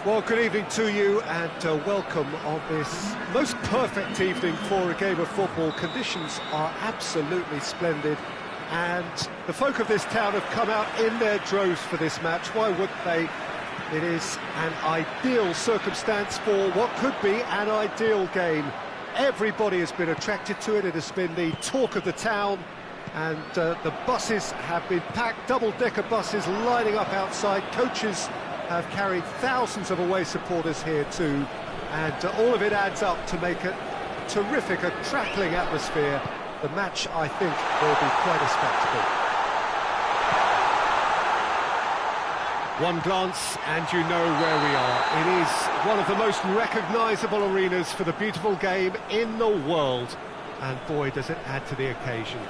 Well, good evening to you and welcome on this most perfect evening for a game of football. Conditions are absolutely splendid and the folk of this town have come out in their droves for this match. Why wouldn't they? It is an ideal circumstance for what could be an ideal game. Everybody has been attracted to it. It has been the talk of the town and the buses have been packed, double-decker buses lining up outside. Coaches have carried thousands of away supporters here too, and all of it adds up to make a terrific, a crackling atmosphere. The match, I think, will be quite a spectacle. One glance and you know where we are. It is one of the most recognisable arenas for the beautiful game in the world, and boy does it add to the occasion.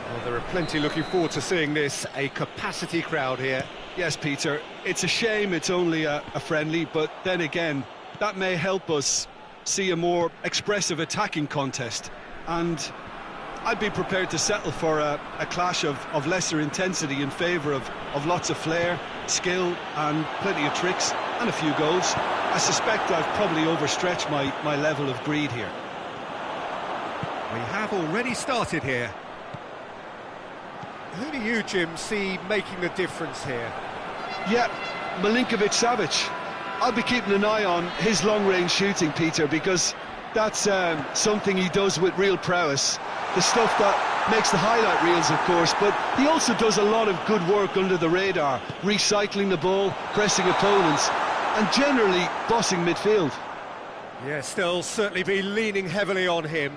Well, there are plenty looking forward to seeing this, a capacity crowd here. Yes, Peter, it's a shame it's only a friendly, but then again, that may help us see a more expressive attacking contest. And I'd be prepared to settle for a clash of lesser intensity in favour of lots of flair, skill and plenty of tricks and a few goals. I suspect I've probably overstretched my level of greed here. We have already started here. Who do you, Jim, see making the difference here? Yeah, Milinkovic-Savic. I'll be keeping an eye on his long-range shooting, Peter, because that's something he does with real prowess. The stuff that makes the highlight reels, of course, but he also does a lot of good work under the radar, recycling the ball, pressing opponents, and generally bossing midfield. Yes, they'll certainly be leaning heavily on him.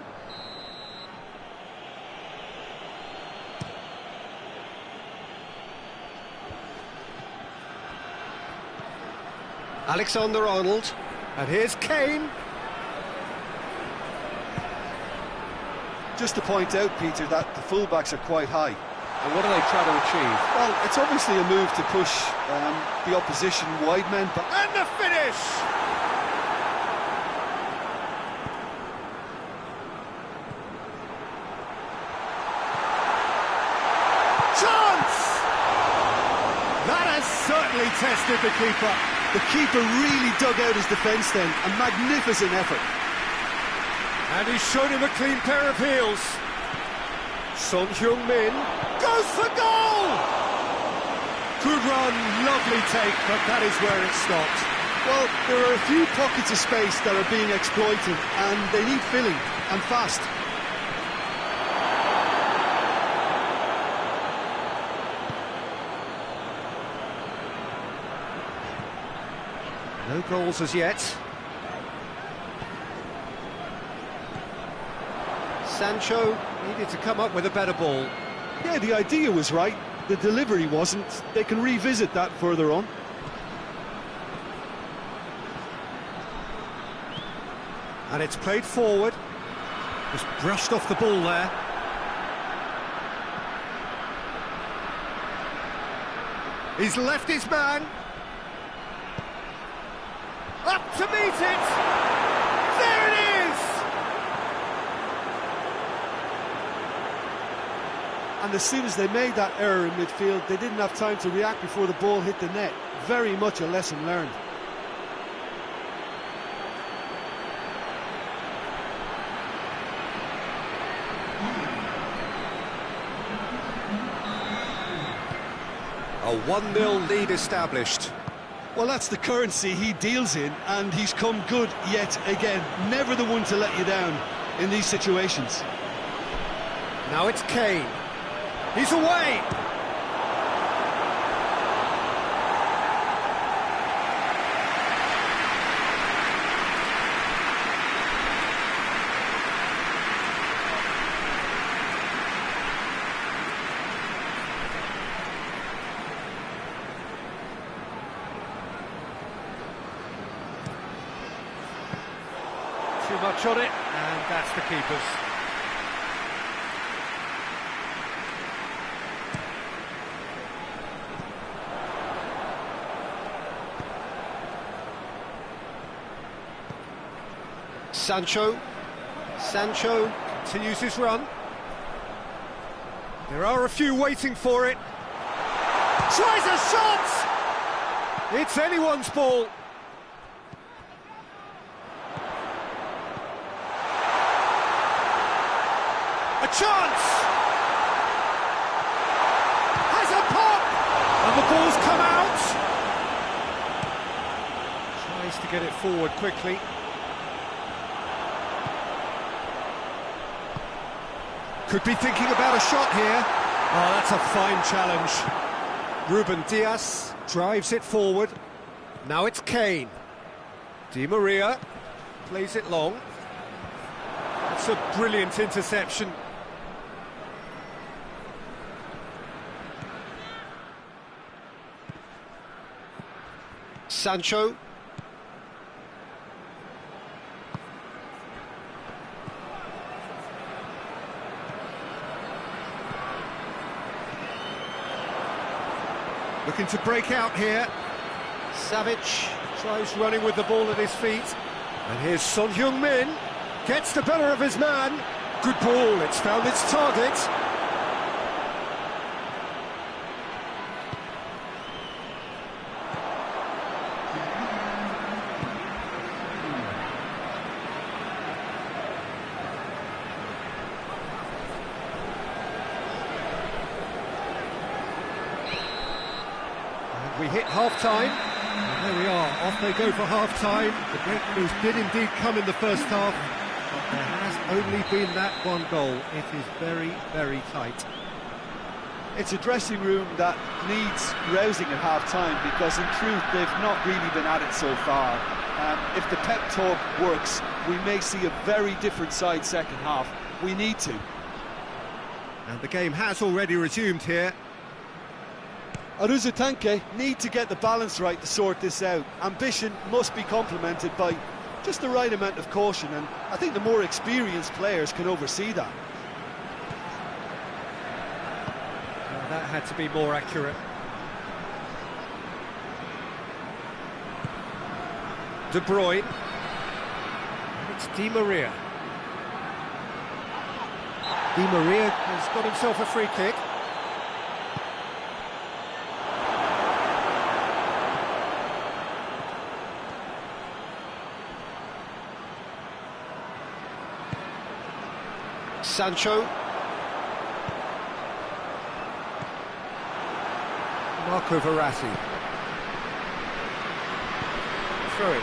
Alexander-Arnold, and here's Kane. Just to point out, Peter, that the fullbacks are quite high. And what do they try to achieve? Well, it's obviously a move to push the opposition wide men, but... And the finish! Chance! That has certainly tested the keeper. The keeper really dug out his defence then, a magnificent effort. And he's shown him a clean pair of heels. Son Heung-min goes for goal! Good run, lovely take, but that is where it stopped. Well, there are a few pockets of space that are being exploited, and they need filling, and fast. No goals as yet. Sancho needed to come up with a better ball. Yeah, the idea was right, the delivery wasn't. They can revisit that further on. And it's played forward. Just brushed off the ball there. He's left his man. Up to meet it! There it is! And as soon as they made that error in midfield, they didn't have time to react before the ball hit the net. Very much a lesson learned. A 1-0 lead established. Well, that's the currency he deals in, and he's come good yet again. Never the one to let you down in these situations. Now it's Kane. He's away! Too much on it, and that's the keeper's. Sancho continues his run. There are a few waiting for it. Tries a shot! It's anyone's ball. A chance! Has a pop! And the ball's come out! Tries to get it forward quickly. Could be thinking about a shot here. Oh, that's a fine challenge. Ruben Diaz drives it forward. Now it's Kane. Di Maria plays it long. That's a brilliant interception. Sancho. Looking to break out here. Savic tries running with the ball at his feet. And here's Son Heung-min. Gets the better of his man. Good ball, it's found its target. We hit half-time, and there we are, off they go for half-time. The great news did indeed come in the first half, but there has only been that one goal. It is very, very tight. It's a dressing room that needs rousing at half-time, because in truth they've not really been at it so far. If the pep talk works, we may see a very different side second half. We need to. And the game has already resumed here. Aruza Tanke need to get the balance right to sort this out. Ambition must be complemented by just the right amount of caution, and I think the more experienced players can oversee that. Well, that had to be more accurate. De Bruyne. And it's Di Maria. Di Maria has got himself a free kick. Sancho. Marco Verratti. Throw it.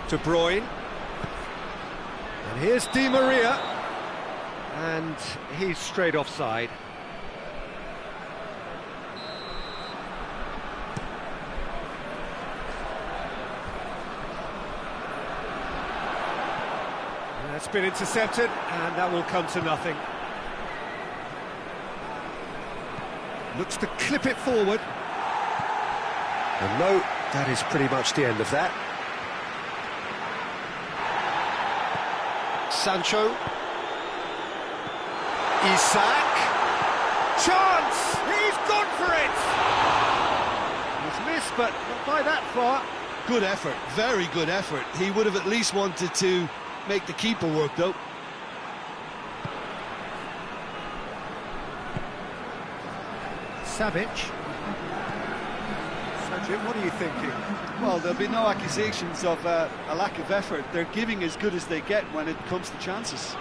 De Bruyne. And here's Di Maria. And he's straight offside. That's been intercepted, and that will come to nothing. Looks to clip it forward. And no, that is pretty much the end of that. Sancho. Isak. Chance! He's gone for it! He's missed, but not by that far. Good effort, very good effort. He would have at least wanted to make the keeper work, though. Savic. Sajid, what are you thinking? Well, there'll be no accusations of a lack of effort. They're giving as good as they get when it comes to chances.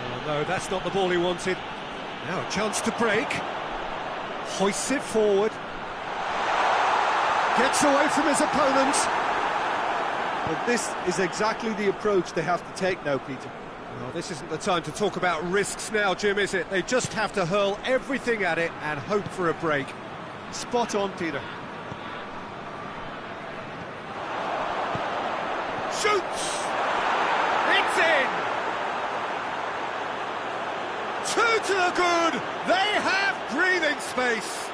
Oh, no, that's not the ball he wanted. Now a chance to break. Hoists it forward. Gets away from his opponent. But this is exactly the approach they have to take now, Peter. Well, this isn't the time to talk about risks now, Jim, is it? They just have to hurl everything at it and hope for a break. Spot on, Peter. Shoots! It's in! 2 to the good! They have breathing space!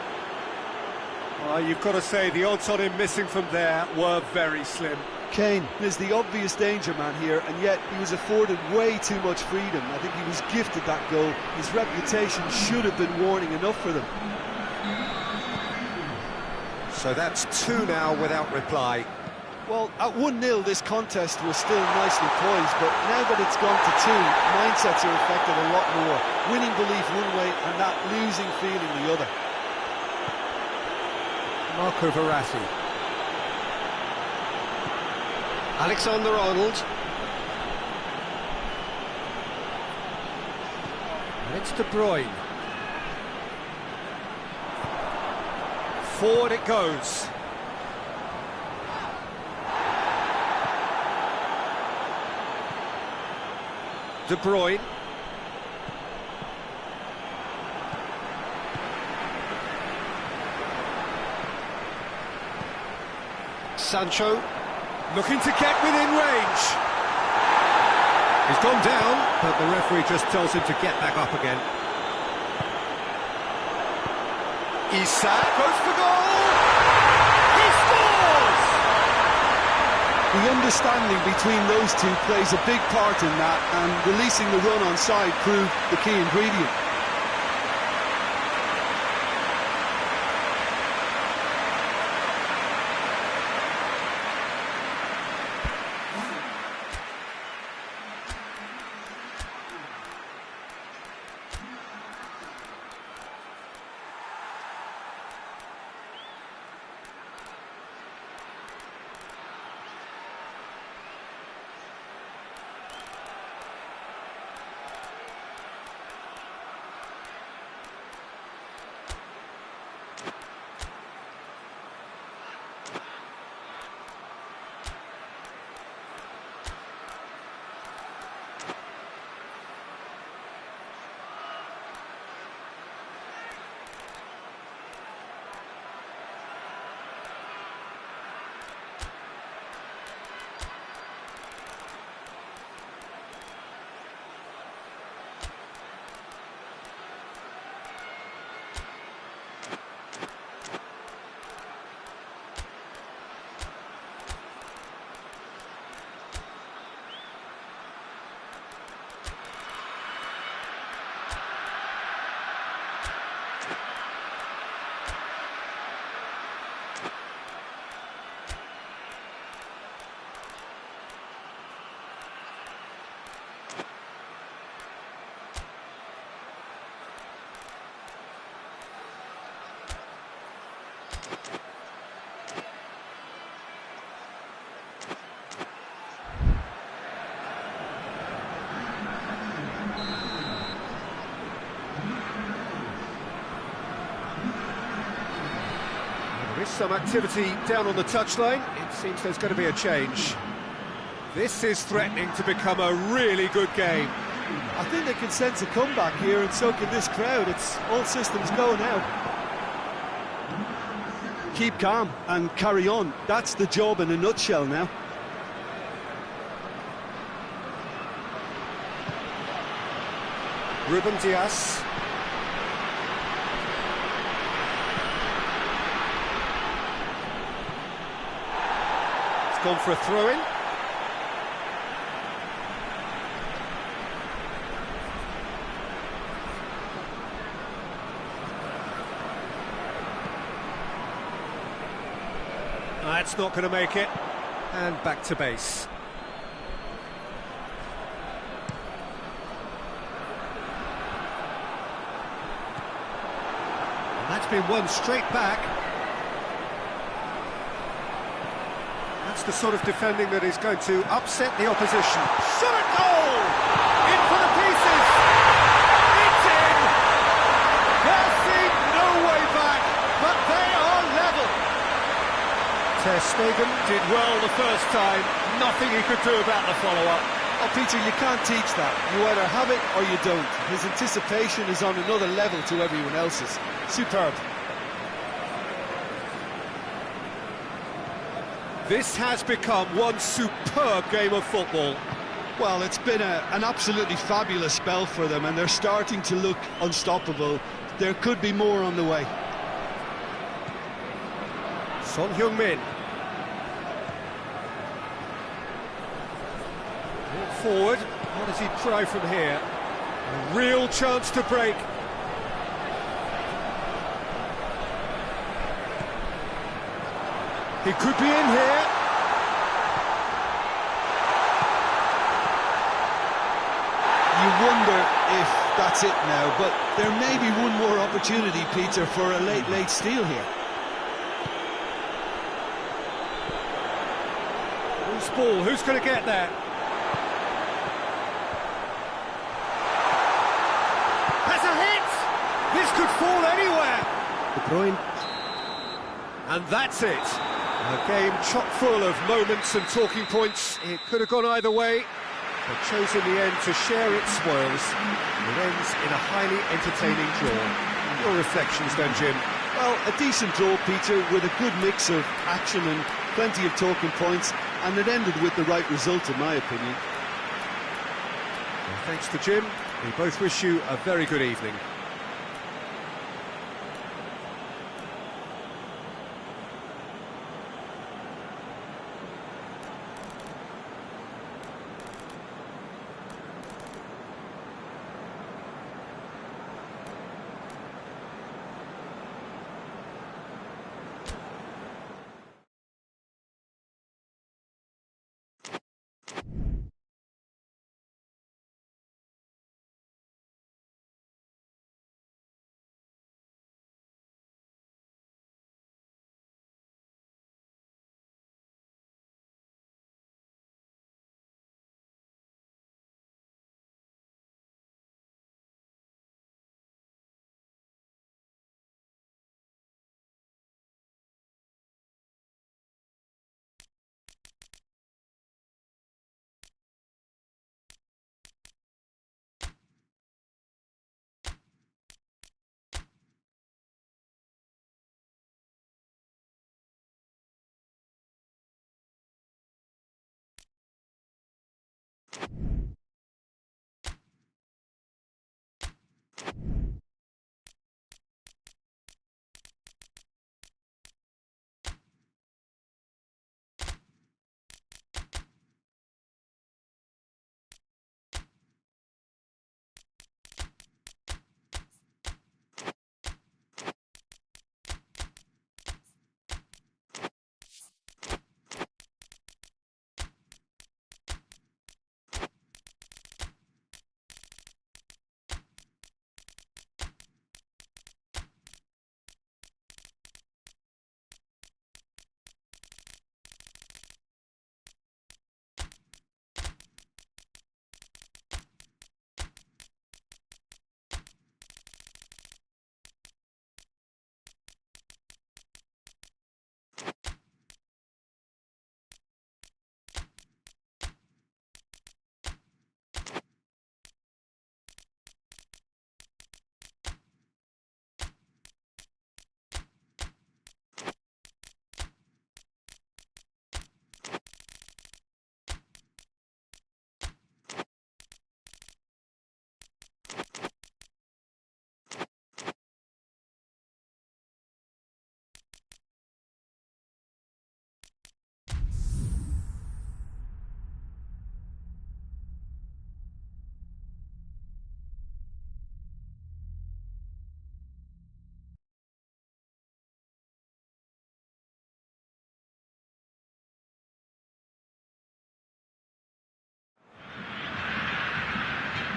Oh, you've got to say, the odds on him missing from there were very slim. Kane is the obvious danger man here, and yet he was afforded way too much freedom. I think he was gifted that goal. His reputation should have been warning enough for them. So that's 2 now without reply. Well, at 1-0 this contest was still nicely poised, but now that it's gone to 2, mindsets are affected a lot more. Winning belief one way and that losing feeling the other. Marco Verratti. Alexander-Arnold. And it's De Bruyne. Forward it goes. De Bruyne. Sancho, looking to get within range. He's gone down, but the referee just tells him to get back up again. Isak goes for goal! He scores! The understanding between those two plays a big part in that, and releasing the run on side proved the key ingredient. There is some activity down on the touchline. It seems there's going to be a change. This is threatening to become a really good game. I think they can sense a comeback here, and so can this crowd. It's all systems go now. Keep calm and carry on. That's the job in a nutshell now. Ruben Dias. It's gone for a throw-in. That's not going to make it. And back to base. And that's been won straight back. That's the sort of defending that is going to upset the opposition. Shot at goal! In for the pieces! It's in! There seemed no way back, but they are level. Ter Stegen did well the first time, nothing he could do about the follow-up. Oh, Peter, you can't teach that. You either have it or you don't. His anticipation is on another level to everyone else's. Superb. This has become one superb game of football. Well, it's been an absolutely fabulous spell for them, and they're starting to look unstoppable. There could be more on the way. Son Heung-min. Forward, what does he try from here? A real chance to break. He could be in here. if that's it now, but there may be one more opportunity, Peter, for a late steal here. Loose ball, who's going to get that? Has a hit! This could fall anywhere! De Bruyne. And that's it. A game chock full of moments and talking points. It could have gone either way, but chose in the end to share its spoils. It ends in a highly entertaining draw. Your reflections then, Jim? Well, a decent draw, Peter, with a good mix of action and plenty of talking points, and it ended with the right result, in my opinion. Well, thanks to Jim. We both wish you a very good evening.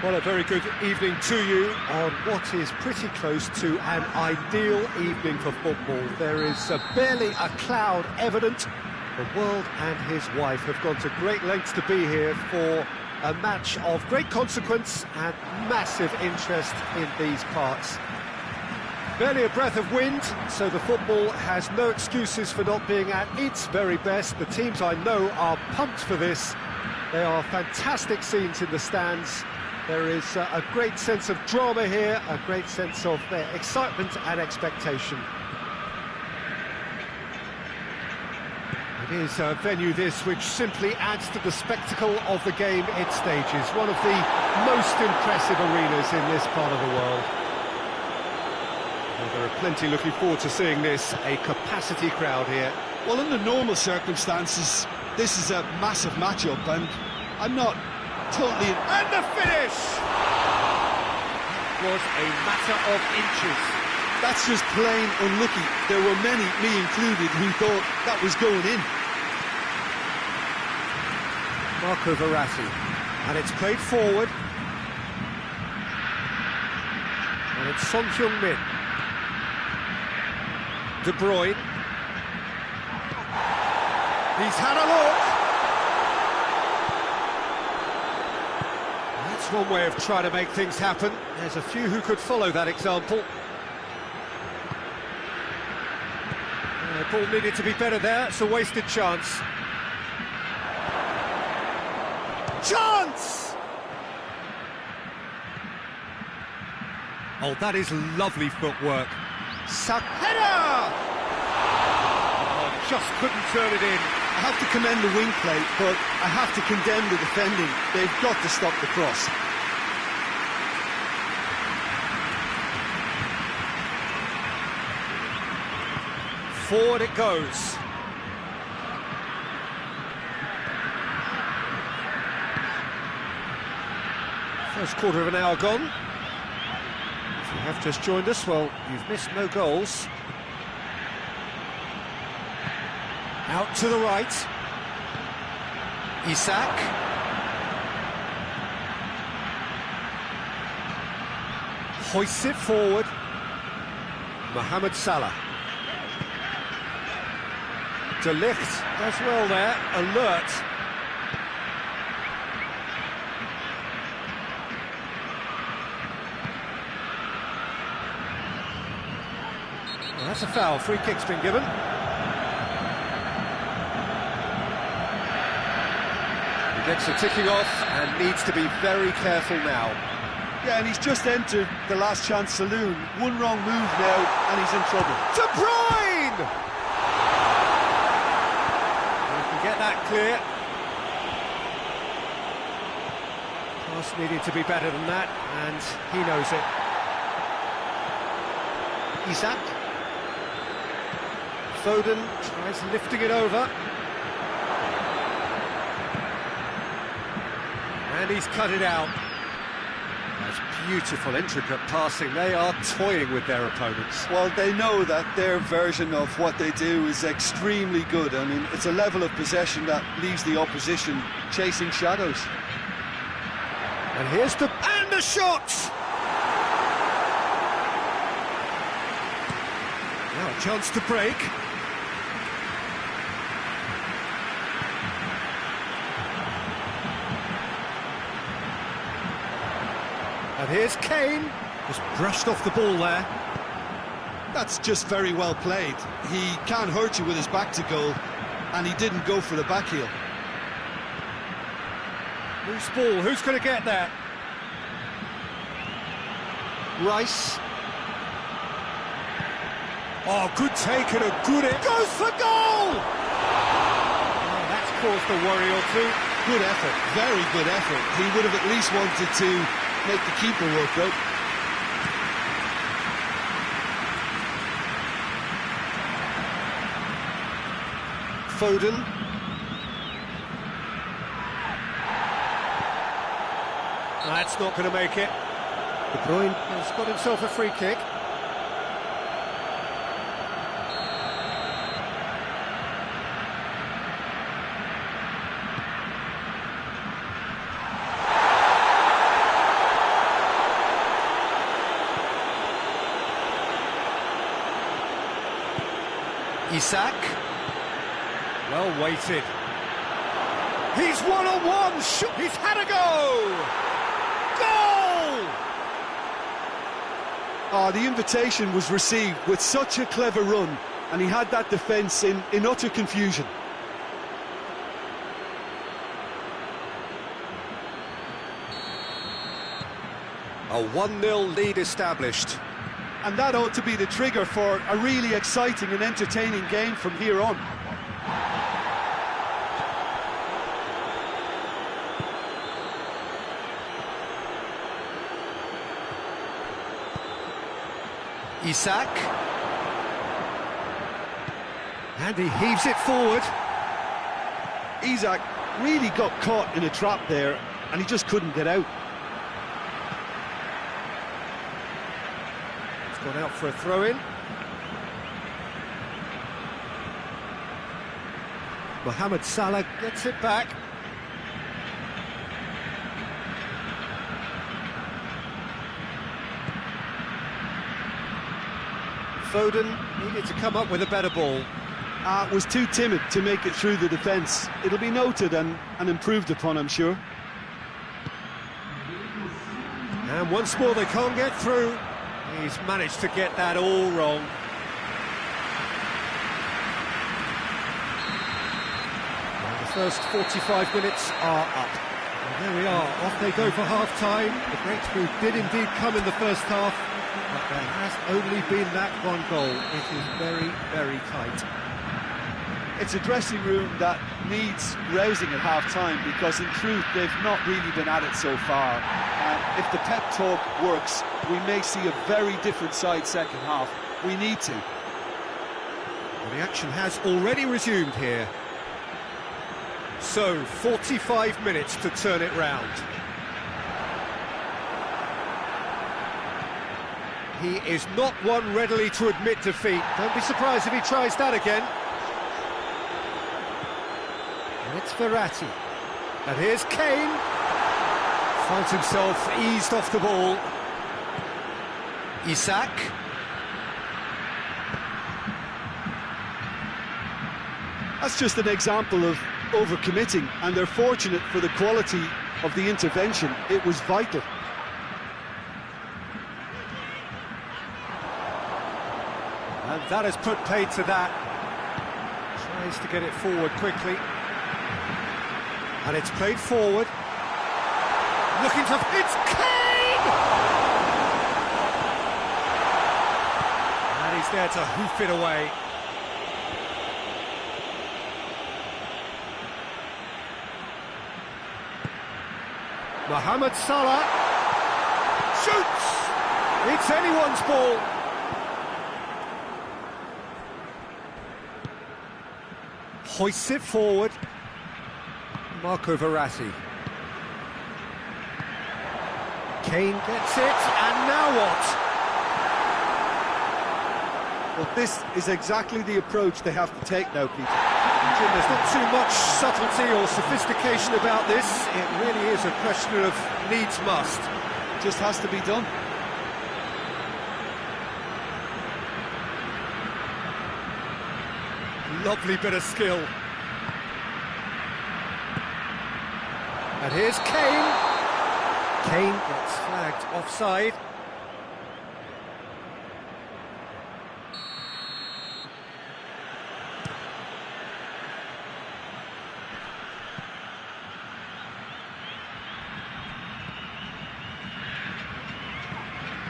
Well, a very good evening to you on what is pretty close to an ideal evening for football. There is barely a cloud evident. The world and his wife have gone to great lengths to be here for a match of great consequence and massive interest in these parts. Barely a breath of wind, so the football has no excuses for not being at its very best. The teams I know are pumped for this. They are fantastic scenes in the stands. There is a great sense of drama here, a great sense of excitement and expectation. It is a venue this which simply adds to the spectacle of the game it stages. One of the most impressive arenas in this part of the world. Well, there are plenty looking forward to seeing this, a capacity crowd here. Well, under normal circumstances, this is a massive matchup, and I'm not totally... And the finish! It was a matter of inches. That's just plain unlucky. There were many, me included, who thought that was going in. Marco Verratti, and it's played forward. it's Son Heung-min. De Bruyne. He's had a look. That's one way of trying to make things happen. There's a few who could follow that example. The ball needed to be better there. It's a wasted chance. Chance! Oh, that is lovely footwork. Header! Oh, just couldn't turn it in. I have to commend the wing play, but I have to condemn the defending. They've got to stop the cross. Forward it goes. First quarter of an hour gone. If you have just joined us, well, you've missed no goals. Out to the right. Isak. Hoists it forward. Mohamed Salah. De Ligt does well there, alert. Well, that's a foul, free kick's been given. He gets the ticking off and needs to be very careful now. Yeah, and he's just entered the last chance saloon. One wrong move now, and he's in trouble. De Bruyne! Get that clear. Pass needed to be better than that, and he knows it. Isak. Foden tries lifting it over. And he's cut it out. That's beautiful, intricate passing. They are toying with their opponents. Well, they know that their version of what they do is extremely good. I mean, it's a level of possession that leaves the opposition chasing shadows. And here's the shot! Now a chance to break. And here's Kane, just brushed off the ball there. That's just very well played. He can't hurt you with his back to goal, and he didn't go for the back heel. Loose ball, who's going to get that? Rice. Oh, good take and a good hit. Goes for goal! Oh, that's caused a worry or two. Good effort, very good effort. He would have at least wanted to make the keeper work out. Foden. That's not going to make it. De Bruyne has got himself a free kick. Isak. Well weighted. He's one-on-one. He's had a go. Goal! Oh, the invitation was received with such a clever run, and he had that defence in utter confusion. A 1-0 lead established. And that ought to be the trigger for a really exciting and entertaining game from here on. Isak. And he heaves it forward. Isak really got caught in a trap there, and he just couldn't get out. Gone out for a throw-in. Mohamed Salah gets it back. Foden needed to come up with a better ball. Was too timid to make it through the defence. It'll be noted and improved upon, I'm sure. And once more they can't get through. He's managed to get that all wrong. And the first 45 minutes are up. And there we are, off they go for half-time. The breakthrough did indeed come in the first half, but there has only been that one goal. It is very, very tight. It's a dressing room that needs rousing at half-time because, in truth, they've not really been at it so far. If the pep talk works, we may see a very different side second half. We need to. Well, the action has already resumed here. So, 45 minutes to turn it round. He is not one readily to admit defeat. Don't be surprised if he tries that again. And it's Verratti. And here's Kane. Finds himself eased off the ball. Isak. That's just an example of overcommitting, and they're fortunate for the quality of the intervention. It was vital. And that has put paid to that. Tries to get it forward quickly. And it's played forward. Looking to... It's Kane! And he's there to hoof it away. Mohamed Salah shoots! It's anyone's ball. Hoists it forward. Marco Verratti. Kane gets it, and now what? Well, this is exactly the approach they have to take now, Peter. Jim, there's not too much subtlety or sophistication about this. It really is a question of needs must. Just has to be done. Lovely bit of skill. And here's Kane. Kane gets flagged offside.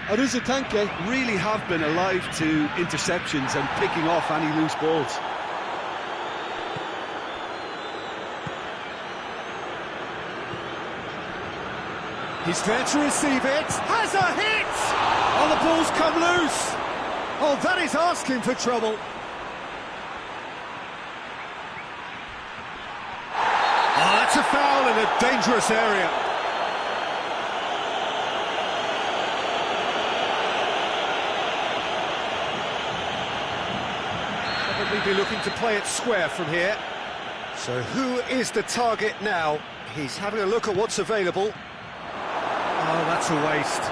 Aruzatanke really have been alive to interceptions and picking off any loose balls. He's there to receive it. Has a hit! Oh, the ball's come loose. Oh, that is asking for trouble. Oh, that's a foul in a dangerous area. Probably be looking to play it square from here. So who is the target now? He's having a look at what's available. Oh, that's a waste.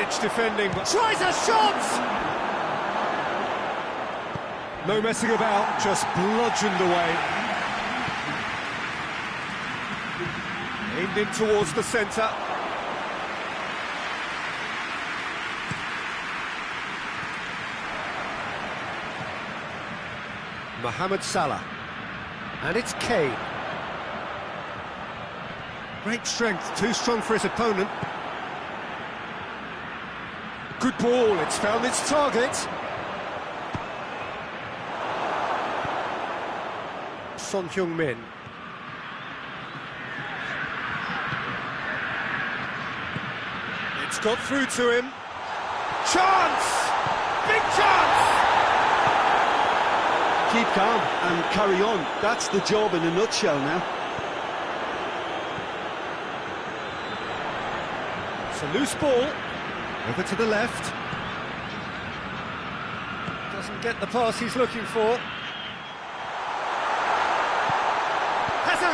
last-ditch defending, but tries a shot! No messing about, just bludgeoned away. Aimed in towards the centre. Mohamed Salah. And it's Kane. Great strength, too strong for his opponent. Good ball, it's found its target. Son Heung-min. It's got through to him. Chance! Big chance! Keep calm and carry on. That's the job in a nutshell now. It's a loose ball. Over to the left. Doesn't get the pass he's looking for. Has a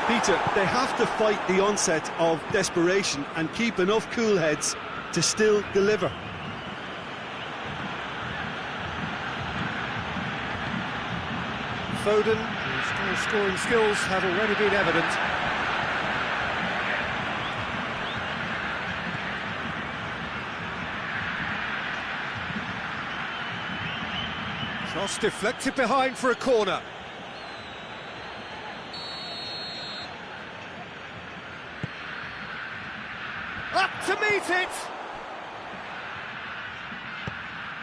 hit! Peter, they have to fight the onset of desperation and keep enough cool heads to still deliver. Foden, whose scoring skills have already been evident. Cross deflected behind for a corner. Up to meet it!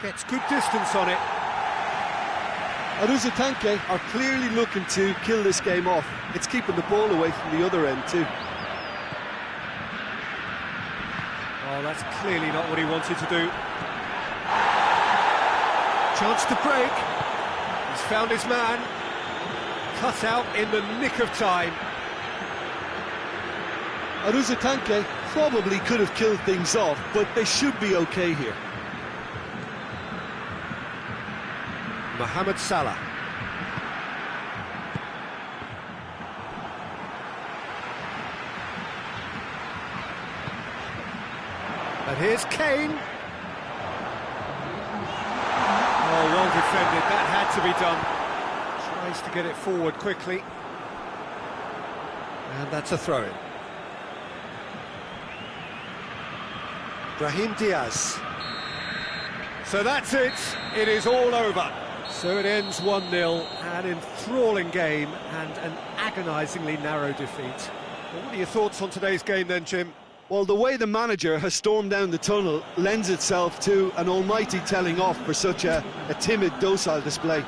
Gets good distance on it. Aruzatanke are clearly looking to kill this game off. It's keeping the ball away from the other end too. Oh, that's clearly not what he wanted to do. Chance to break. He's found his man. Cut out in the nick of time. Aruzatanke probably could have killed things off, but they should be okay here. Mohamed Salah. And here's Kane. Oh, well defended. That had to be done. Tries to get it forward quickly. And that's a throw-in. Brahim Diaz. So that's it. It is all over. So it ends 1-0, an enthralling game and an agonisingly narrow defeat. Well, what are your thoughts on today's game then, Jim? Well, the way the manager has stormed down the tunnel lends itself to an almighty telling off for such a timid, docile display.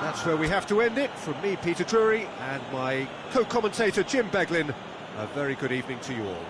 That's where we have to end it. From me, Peter Drury, and my co-commentator, Jim Beglin, a very good evening to you all.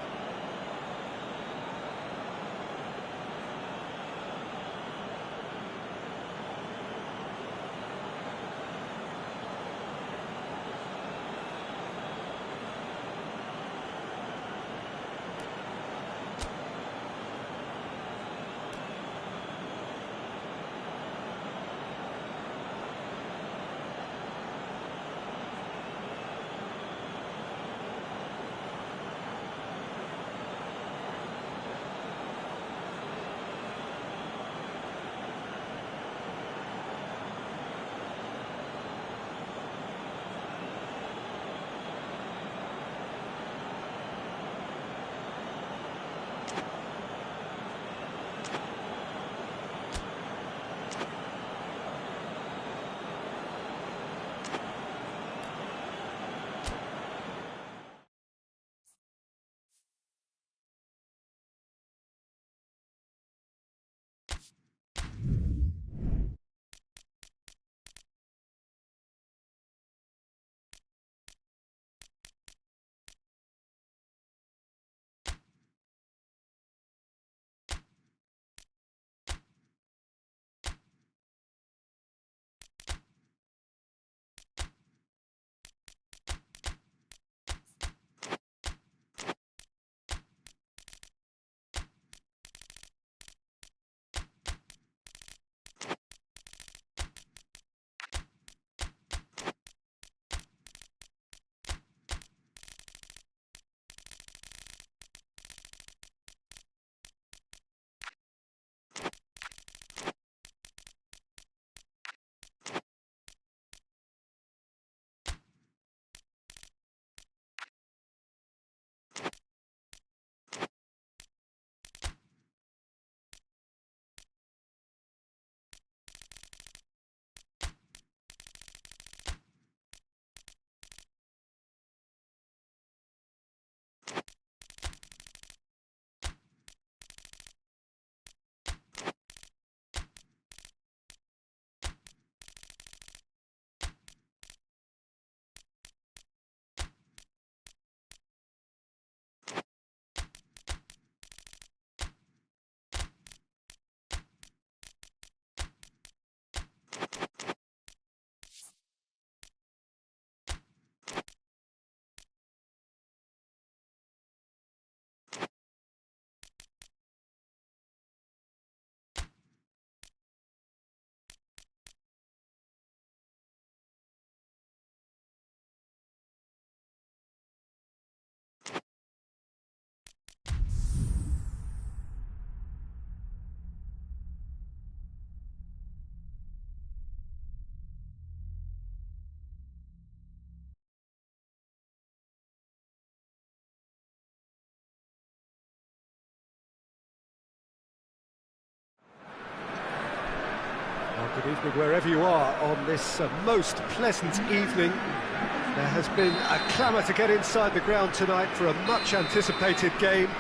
Good evening wherever you are on this most pleasant evening. There has been a clamour to get inside the ground tonight for a much-anticipated game.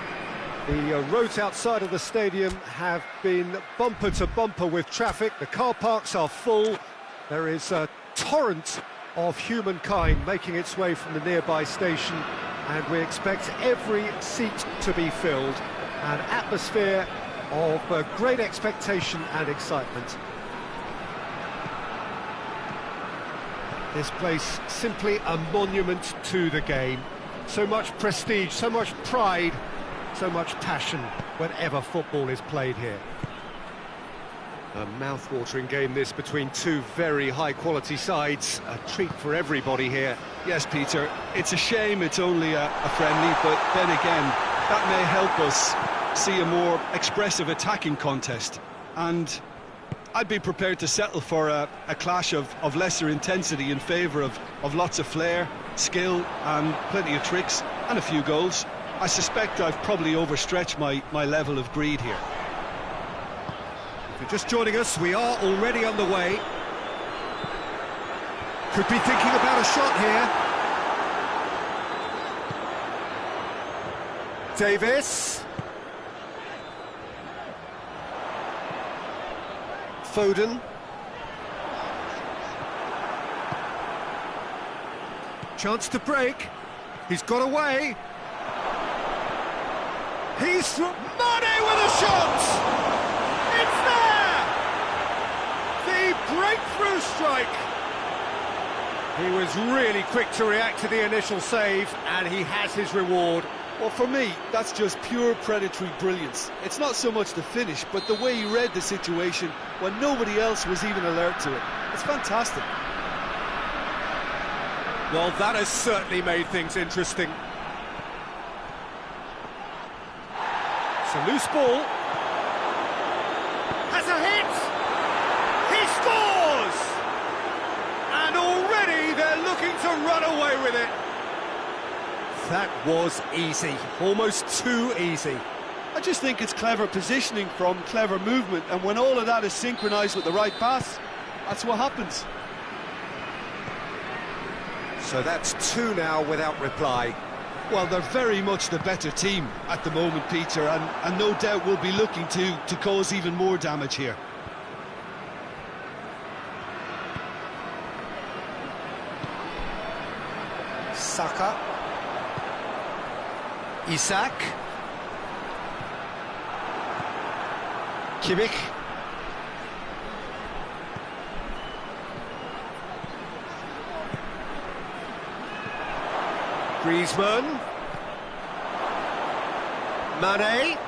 The roads outside of the stadium have been bumper to bumper with traffic. The car parks are full. There is a torrent of humankind making its way from the nearby station, and we expect every seat to be filled. An atmosphere of great expectation and excitement. This place simply a monument to the game. So much prestige, so much pride, so much passion whenever football is played here. A mouth-watering game this between two very high-quality sides. A treat for everybody here. Yes, Peter, it's a shame it's only a friendly, but then again, that may help us see a more expressive attacking contest. And I'd be prepared to settle for a clash of lesser intensity in favour of lots of flair, skill and plenty of tricks and a few goals. I suspect I've probably overstretched my level of greed here. If you're just joining us, we are already underway. Could be thinking about a shot here. Davis. Foden. Chance to break. He's got away. He's through. Mane with a shot! It's there! The breakthrough strike. He was really quick to react to the initial save, and he has his reward. Well, for me, that's just pure predatory brilliance. It's not so much the finish, but the way he read the situation when nobody else was even alert to it. It's fantastic. Well, that has certainly made things interesting. It's a loose ball. Has a hit! He scores! And already they're looking to run away with it. That was easy, almost too easy. I just think it's clever positioning from clever movement, and when all of that is synchronised with the right pass, that's what happens. So that's two now without reply. Well, they're very much the better team at the moment, Peter, and no doubt will be looking to cause even more damage here. Saka. Isak. Kimmich. Griezmann. Mane.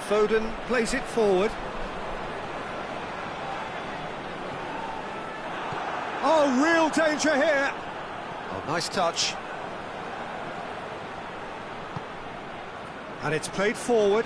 Foden plays it forward. Oh, real danger here. Oh, nice touch. And it's played forward.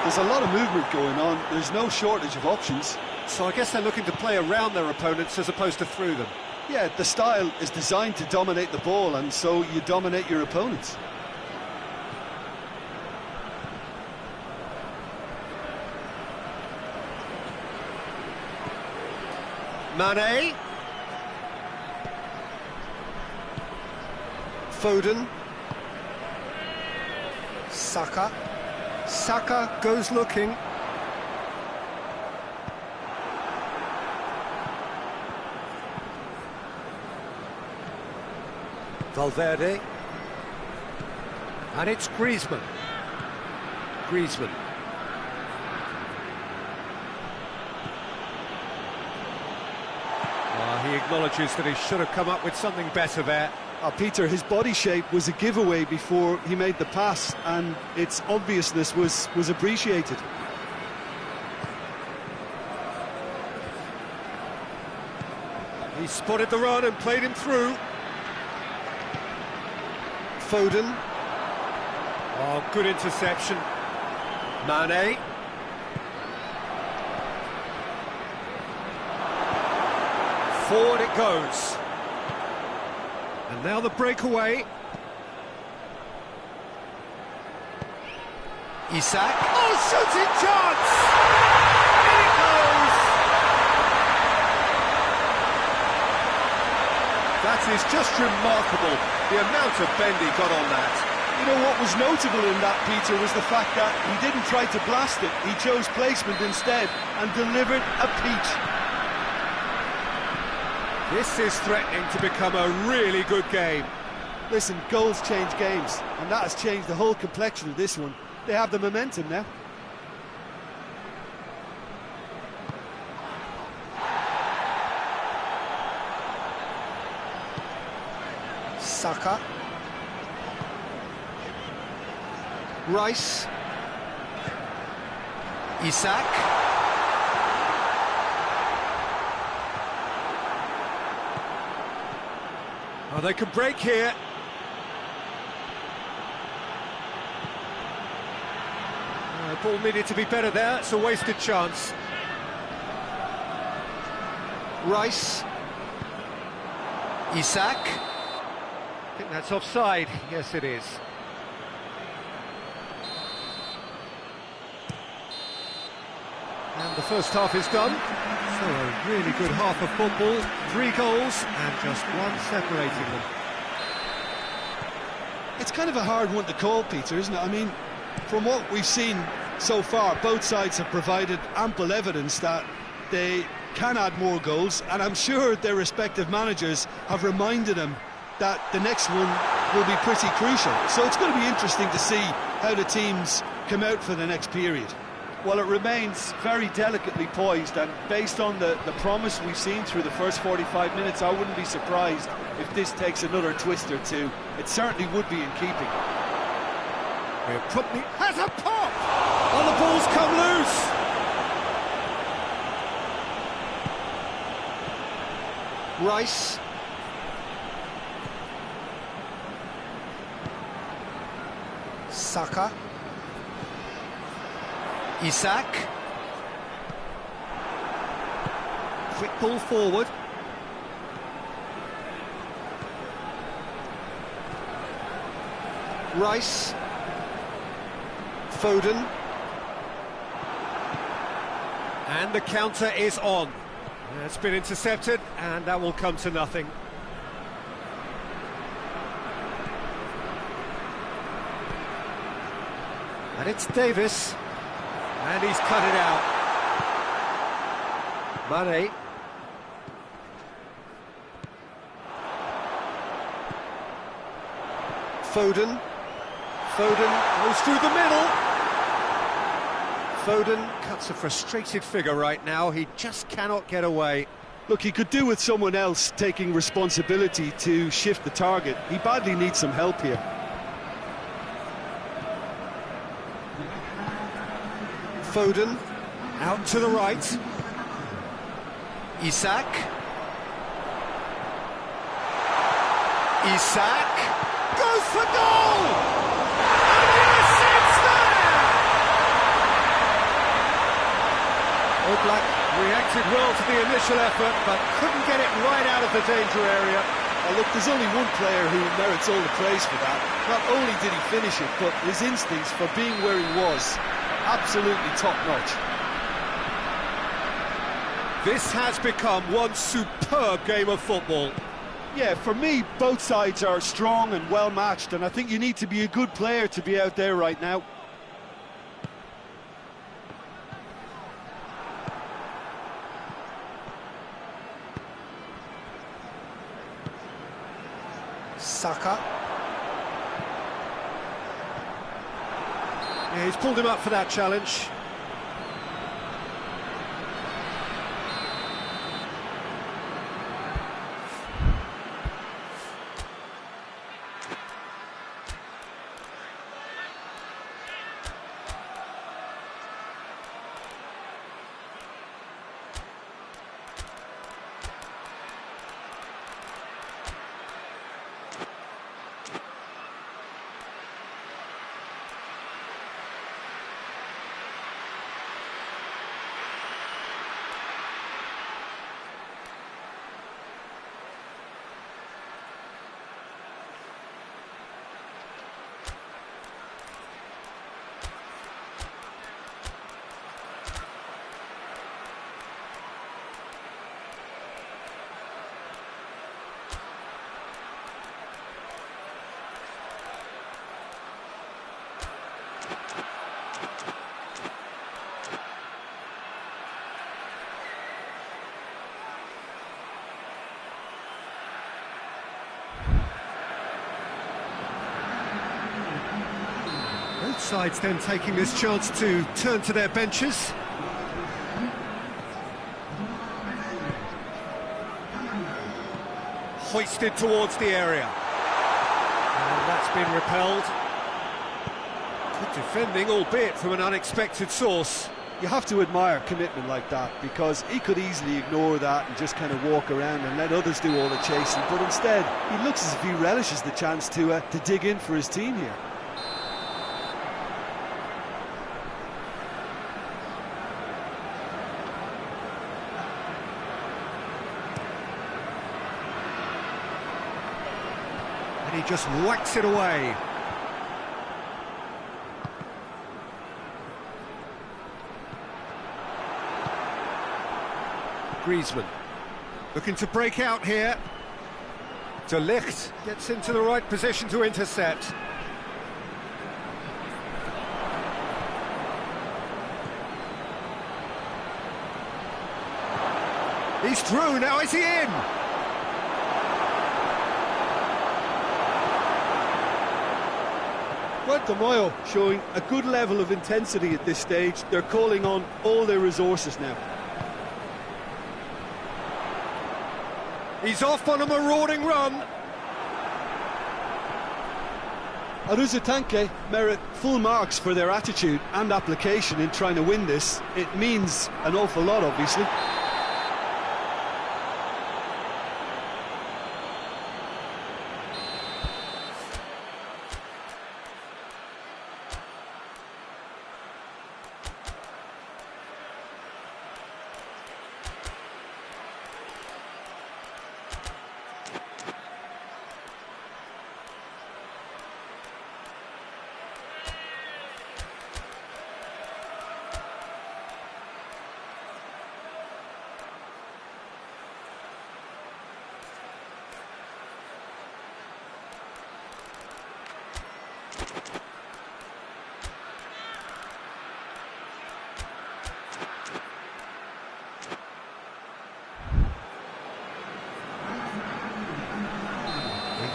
There's a lot of movement going on. There's no shortage of options. So I guess they're looking to play around their opponents as opposed to through them. Yeah, the style is designed to dominate the ball, and so you dominate your opponents. Mane. Foden. Saka. Saka goes looking. Valverde. And it's Griezmann. Griezmann. He acknowledges that he should have come up with something better there. Peter, his body shape was a giveaway before he made the pass, and its obviousness was appreciated. He spotted the run and played him through. Foden. Oh, good interception. Mane. Forward it goes. And now the breakaway. Isak. Oh, shooting chance! In it goes! That is just remarkable, the amount of bend he got on that. You know, what was notable in that, Peter, was the fact that he didn't try to blast it. He chose placement instead and delivered a peach. This is threatening to become a really good game. Listen, goals change games, and that has changed the whole complexion of this one. They have the momentum now. Saka. Rice. Isak. Oh, they can break here. The ball needed to be better there. It's a wasted chance. Rice. Isak. I think that's offside. Yes, it is. And the first half is done. So a really good half of football. 3 goals and just one separating them. It's kind of a hard one to call, Peter, isn't it? I mean, from what we've seen so far, both sides have provided ample evidence that they can add more goals, and I'm sure their respective managers have reminded them that the next one will be pretty crucial. So it's going to be interesting to see how the teams come out for the next period. Well, it remains very delicately poised, and based on the promise we've seen through the first 45 minutes, I wouldn't be surprised if this takes another twist or two. It certainly would be in keeping. It probably has a pop! Oh, the ball's come loose! Rice. Saka. Isak. Quick ball forward. Rice. Foden. And the counter is on. It's been intercepted, and that will come to nothing. And it's Davis. And he's cut it out. Mane. Foden. Foden goes through the middle. Foden cuts a frustrated figure right now. He just cannot get away. Look, he could do with someone else taking responsibility to shift the target. He badly needs some help here. Foden out to the right. Isak. Isak Goes for goal! And the assist there! Oblak reacted well to the initial effort, but couldn't get it right out of the danger area. Look, there's only one player who merits all the praise for that. Not only did he finish it, but his instincts for being where he was, absolutely top-notch. This has become one superb game of football. Yeah, for me, both sides are strong and well-matched, and I think you need to be a good player to be out there right now. Saka. Yeah, he's pulled him up for that challenge. Both sides then taking this chance to turn to their benches. Hoisted towards the area. And that's been repelled. Good defending, albeit from an unexpected source. You have to admire commitment like that, because he could easily ignore that and just kind of walk around and let others do all the chasing, but instead he looks as if he relishes the chance to dig in for his team here. And he just whacks it away. Griezmann looking to break out here. De Ligt gets into the right position to intercept. He's through, now is he in? Well, De Mayo showing a good level of intensity at this stage. They're calling on all their resources now. He's off on a marauding run. Aruzatanke merit full marks for their attitude and application in trying to win this. It means an awful lot, obviously.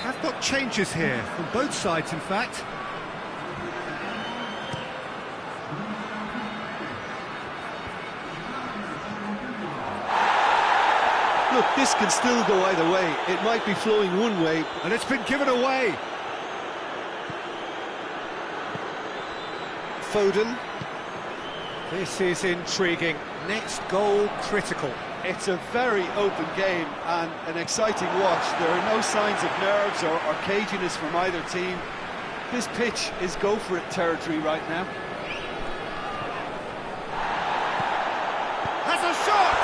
Have got changes here from both sides, in fact. Look, this can still go either way. It might be flowing one way, and it's been given away. Foden. This is intriguing. Next goal critical. It's a very open game and an exciting watch. There are no signs of nerves or caginess from either team. This pitch is go-for-it territory right now. Has a shot!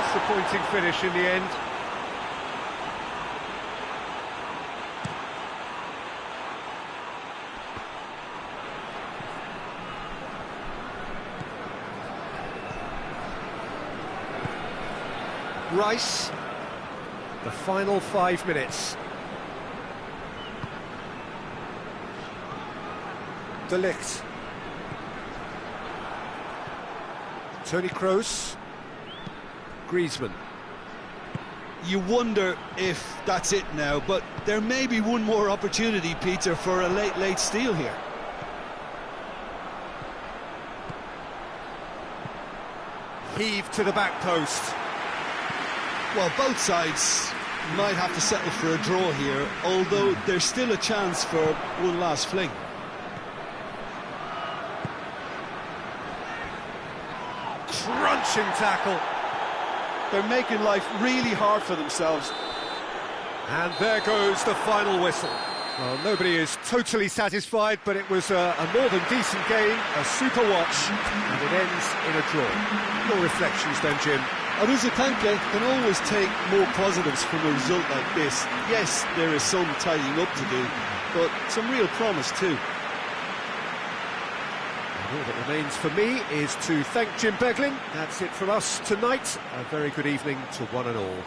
Disappointing finish in the end. Rice, the final 5 minutes. De Ligt. Toni Kroos. Griezmann. You wonder if that's it now, but there may be one more opportunity, Peter, for a late steal here. Heave to the back post. Well, both sides might have to settle for a draw here, although there's still a chance for one last fling. Crunching tackle. They're making life really hard for themselves. And there goes the final whistle. Well, nobody is totally satisfied, but it was a more than decent game, a super watch, and it ends in a draw. Your reflections then, Jim? Aruzatanke can always take more positives from a result like this. Yes, there is some tidying up to do, but some real promise too. And all that remains for me is to thank Jim Begling. That's it from us tonight. A very good evening to one and all.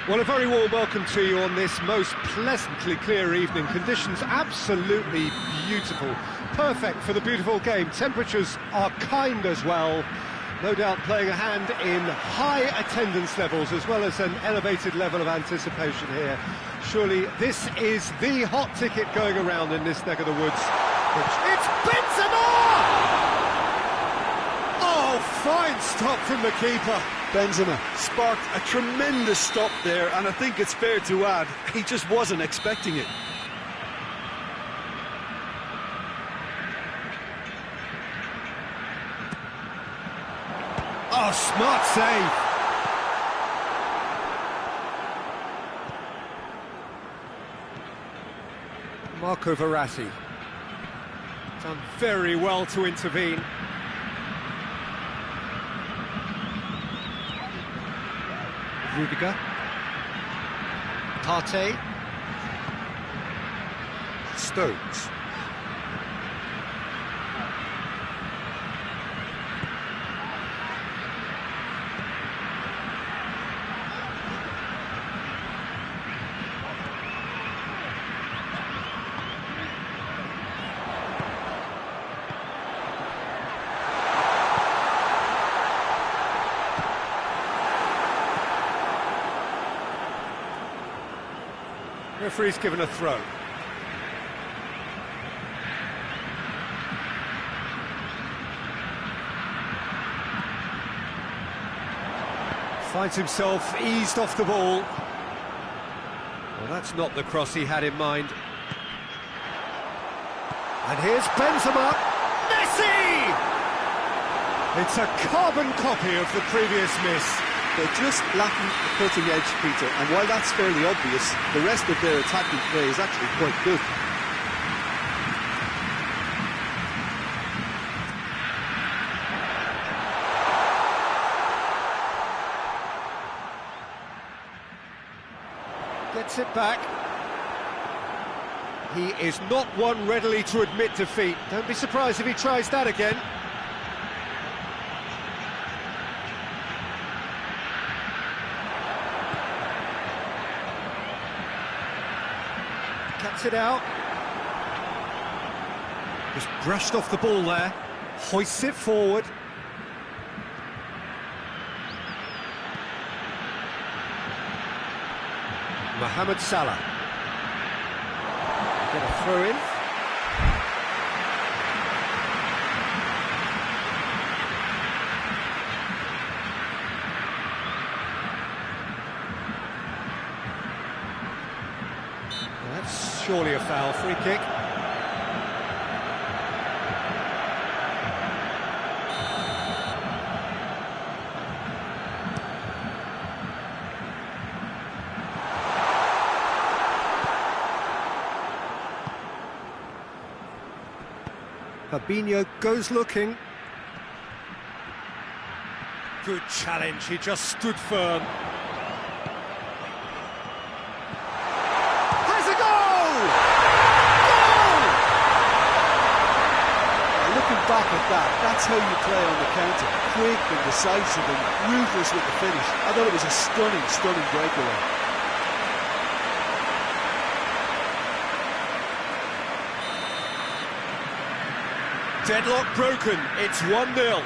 Well, a very warm welcome to you on this most pleasantly clear evening. Conditions absolutely beautiful. Perfect for the beautiful game. Temperatures are kind as well. No doubt playing a hand in high attendance levels as well as an elevated level of anticipation here. Surely this is the hot ticket going around in this neck of the woods. It's Benzema! Oh, fine stop from the keeper. Benzema sparked a tremendous stop there, and I think it's fair to add, he just wasn't expecting it. Oh, smart save. Marco Verratti. Done very well to intervene. Rudiger. Partey. Stones. Referee's given a throw. Finds himself eased off the ball. Well, that's not the cross he had in mind. And here's Benzema. Messi! It's a carbon copy of the previous miss. They're just lacking the cutting edge, Peter, and while that's fairly obvious, the rest of their attacking play is actually quite good. Gets it back. He is not one readily to admit defeat. Don't be surprised if he tries that again. Cuts it out. Just brushed off the ball there. Hoists it forward. Mohamed Salah. Get a throw in. That's surely a foul. Free kick. Fabinho goes looking. Good challenge, he just stood firm. Has a goal! Goal! Looking back at that, that's how you play on the counter. Quick and decisive and ruthless with the finish. I thought it was a stunning, stunning breakaway. Deadlock broken, it's 1-0.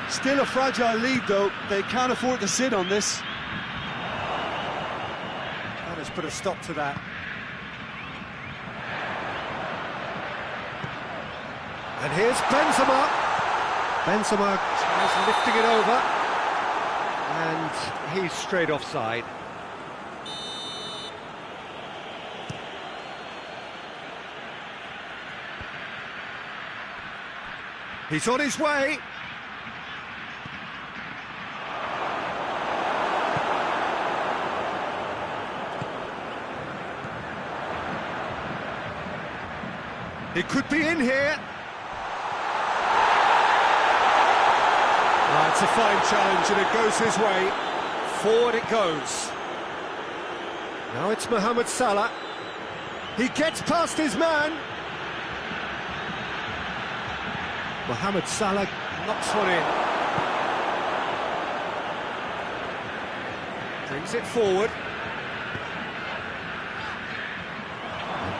Still a fragile lead though, they can't afford to sit on this. That has put a stop to that. And here's Benzema. Benzema tries lifting it over. And he's straight offside. He's on his way. He could be in here. It's a fine challenge and it goes his way. Forward it goes. Now it's Mohamed Salah. He gets past his man. Mohamed Salah knocks one in. Brings it forward.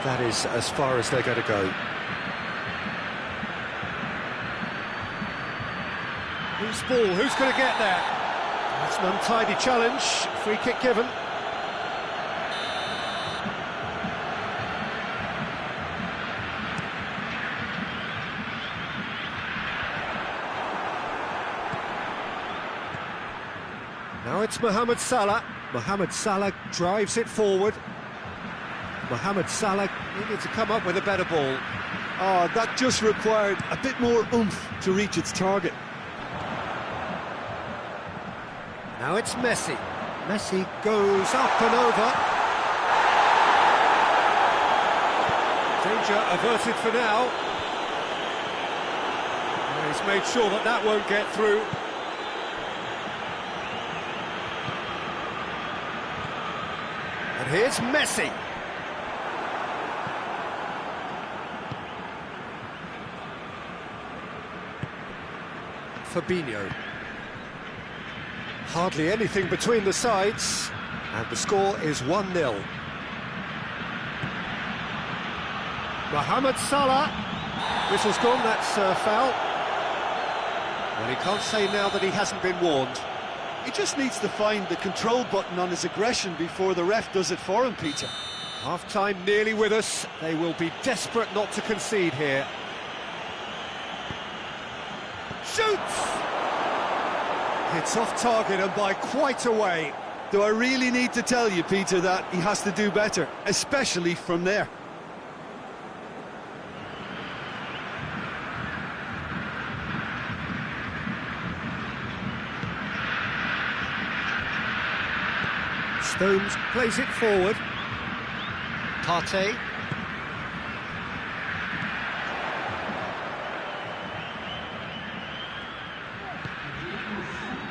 That is as far as they're going to go. Who's ball? Who's going to get there? That's an untidy challenge. Free kick given. Now it's Mohamed Salah. Mohamed Salah drives it forward. Mohamed Salah needed to come up with a better ball. Oh, that just required a bit more oomph to reach its target. Now it's Messi. Messi goes up and over. Danger averted for now. And he's made sure that that won't get through. And here's Messi. Fabinho. Hardly anything between the sides, and the score is 1-0. Mohamed Salah. Whistle's gone, that's a foul. Well, he can't say now that he hasn't been warned. He just needs to find the control button on his aggression before the ref does it for him, Peter. Half-time nearly with us. They will be desperate not to concede here. Shoots! It's off target and by quite a way. Do I really need to tell you, Peter, that he has to do better, especially from there? Stones plays it forward. Partey.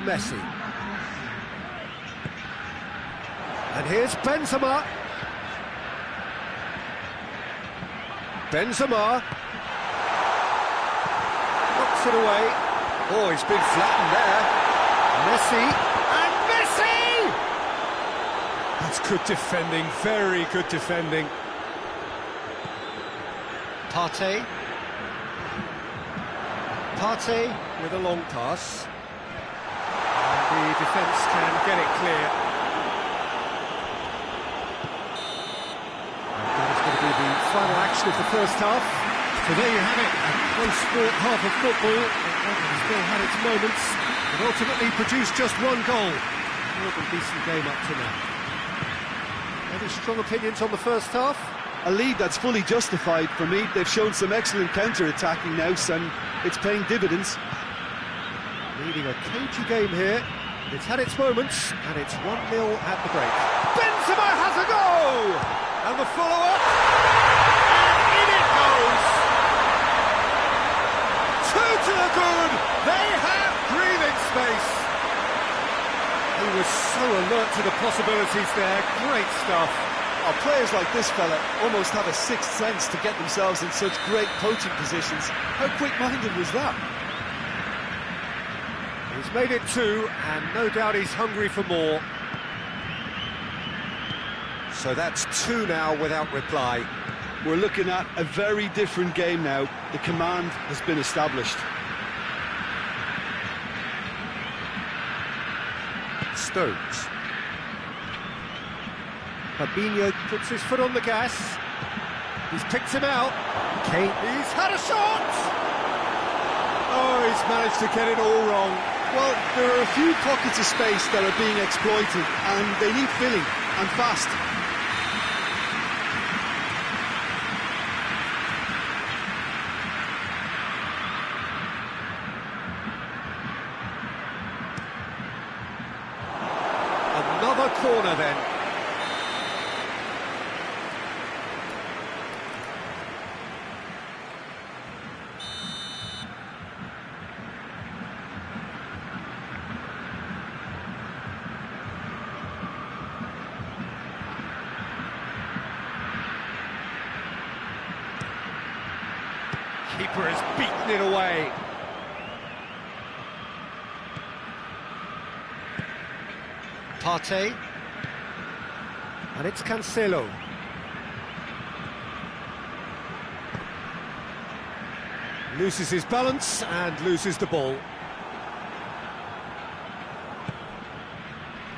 Messi. And here's Benzema. Benzema. Knocks it away. Oh, he's been flattened there. Messi. And Messi! That's good defending, very good defending. Partey. Partey with a long pass. The defence can get it clear. And that is going to be the final action of the first half. So there you have it, a close-fought half of football. It still had its moments, but ultimately produced just one goal. More than decent game up to now. Any strong opinions on the first half? A lead that's fully justified for me. They've shown some excellent counter-attacking now, and it's paying dividends. Leading a cagey game here. It's had its moments, and it's 1-0 at the break. Benzema has a go! And the follow-up, and in it goes! 2 to the good! They have breathing space! He was so alert to the possibilities there, great stuff. Oh, players like this fella almost have a sixth sense to get themselves in such great poaching positions. How quick-minded was that? He's made it 2, and no doubt he's hungry for more. So that's 2 now without reply. We're looking at a very different game now. The command has been established. Stones. Fabinho puts his foot on the gas. He's picked him out. Kane. He's had a shot! Oh, he's managed to get it all wrong. Well, there are a few pockets of space that are being exploited, and they need filling, and fast. Another corner then. Keeper has beaten it away. Partey. And it's Cancelo. Loses his balance and loses the ball.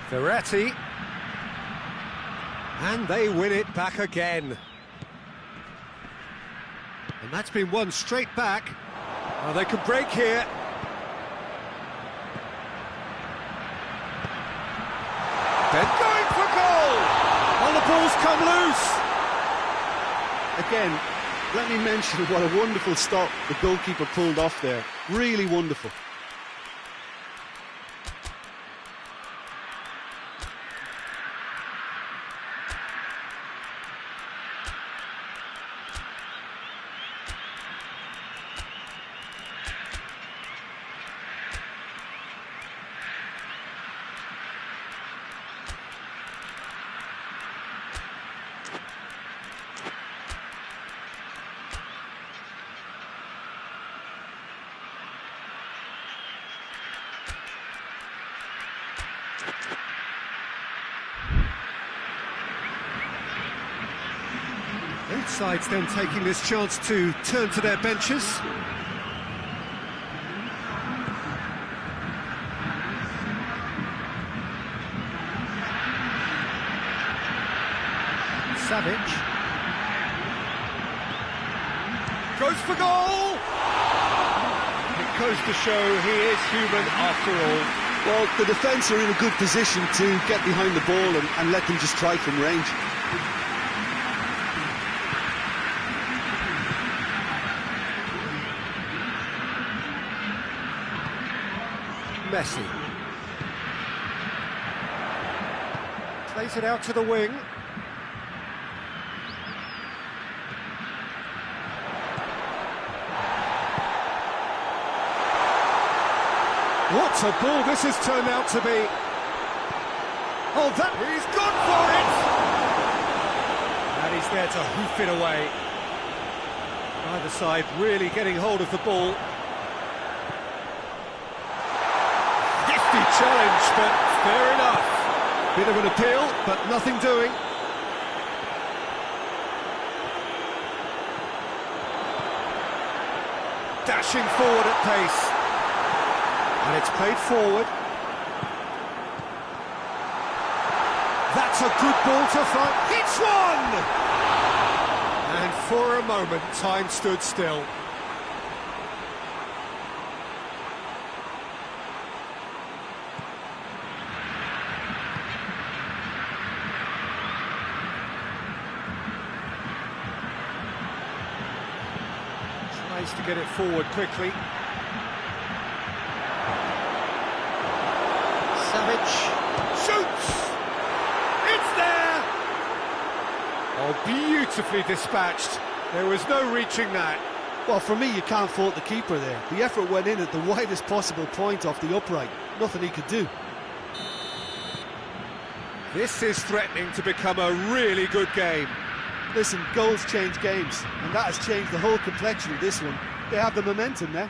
Verratti. And they win it back again. And that's been won straight back. Oh, they can break here. They're going for goal! Oh, the ball's come loose! Again, let me mention what a wonderful stop the goalkeeper pulled off there. Really wonderful. Both sides then taking this chance to turn to their benches. Savic goes for goal! It goes to show he is human after all. Well, the defence are in a good position to get behind the ball and let them just try from range. Messi plays it out to the wing. What a ball this has turned out to be. Oh, he's gone for it! And he's there to hoof it away. Either side really getting hold of the ball. Nifty challenge, but fair enough. Bit of an appeal, but nothing doing. Dashing forward at pace. And it's played forward. That's a good ball to front. It's one! And for a moment, time stood still. Tries to get it forward quickly. Shoots! It's there! Oh, beautifully dispatched. There was no reaching that. Well, for me, you can't fault the keeper there. The effort went in at the widest possible point off the upright. Nothing he could do. This is threatening to become a really good game. Listen, goals change games, and that has changed the whole complexion of this one. They have the momentum now.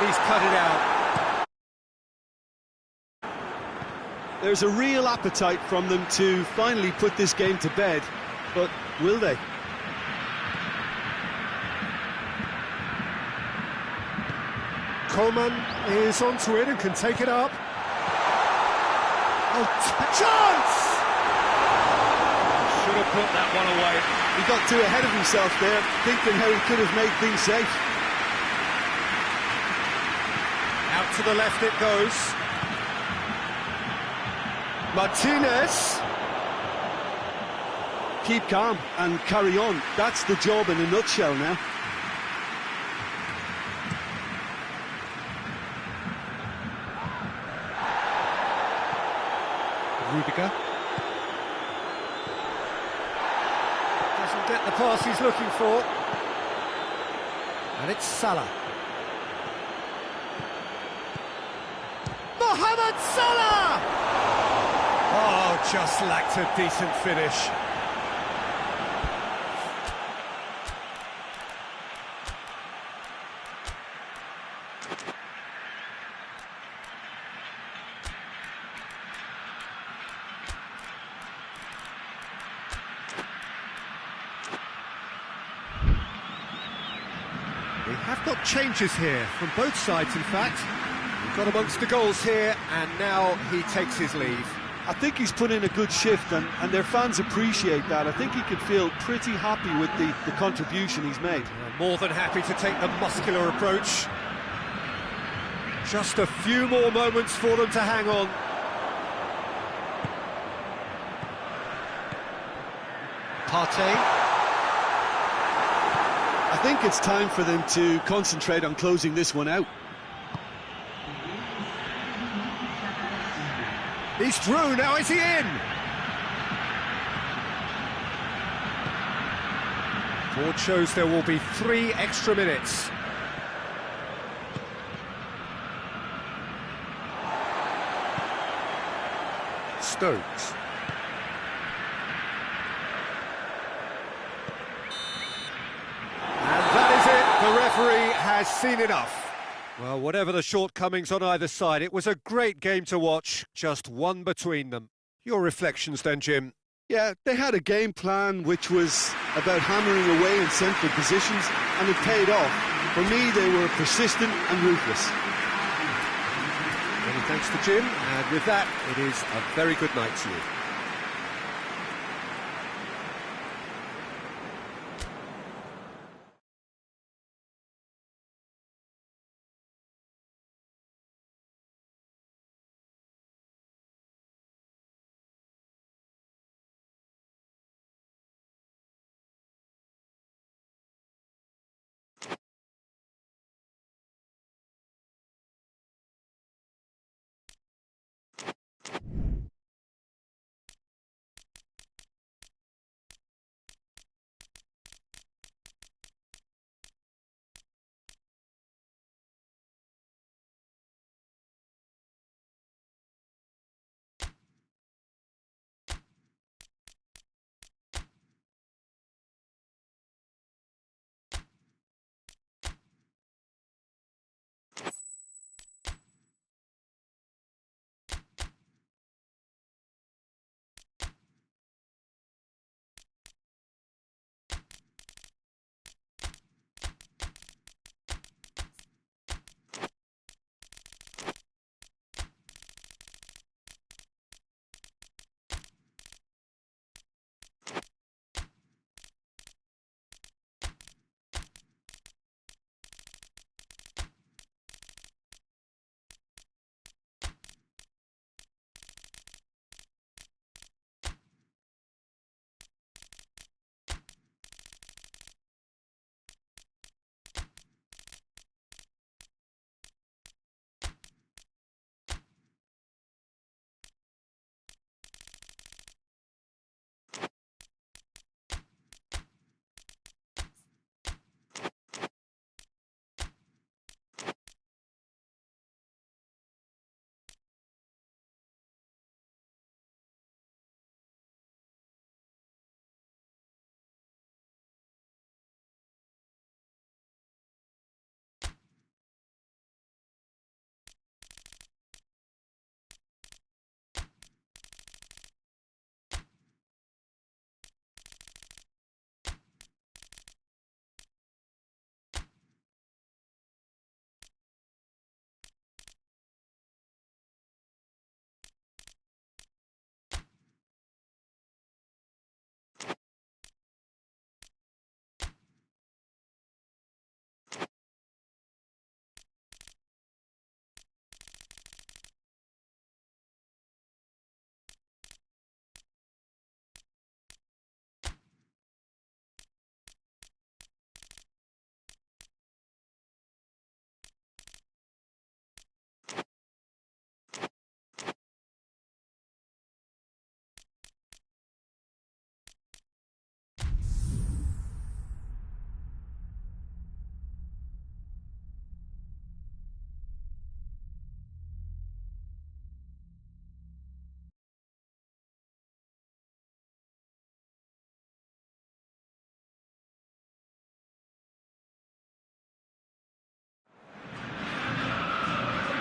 He's cut it out. There's a real appetite from them to finally put this game to bed, but will they? Coleman is onto it and can take it up. Oh, chance! Should have put that one away. He got too ahead of himself there, thinking how he could have made things safe. Out to the left it goes. Martinez. Keep calm and carry on. That's the job in a nutshell now. Rudiger. Doesn't get the pass he's looking for. And it's Salah. Mohamed Salah! Oh, just lacked a decent finish. We have got changes here from both sides, in fact. We've got amongst the goals here, and now he takes his leave. I think he's put in a good shift, and their fans appreciate that. I think he can feel pretty happy with the contribution he's made. More than happy to take the muscular approach. Just a few more moments for them to hang on. Partey. I think it's time for them to concentrate on closing this one out. He's through, now is he in? Board shows there will be 3 extra minutes. Stokes. And that is it, the referee has seen enough. Well, whatever the shortcomings on either side, it was a great game to watch, just one between them. Your reflections then, Jim? Yeah, they had a game plan which was about hammering away in central positions, and it paid off. For me, they were persistent and ruthless. Many thanks to Jim, and with that, it is a very good night to you.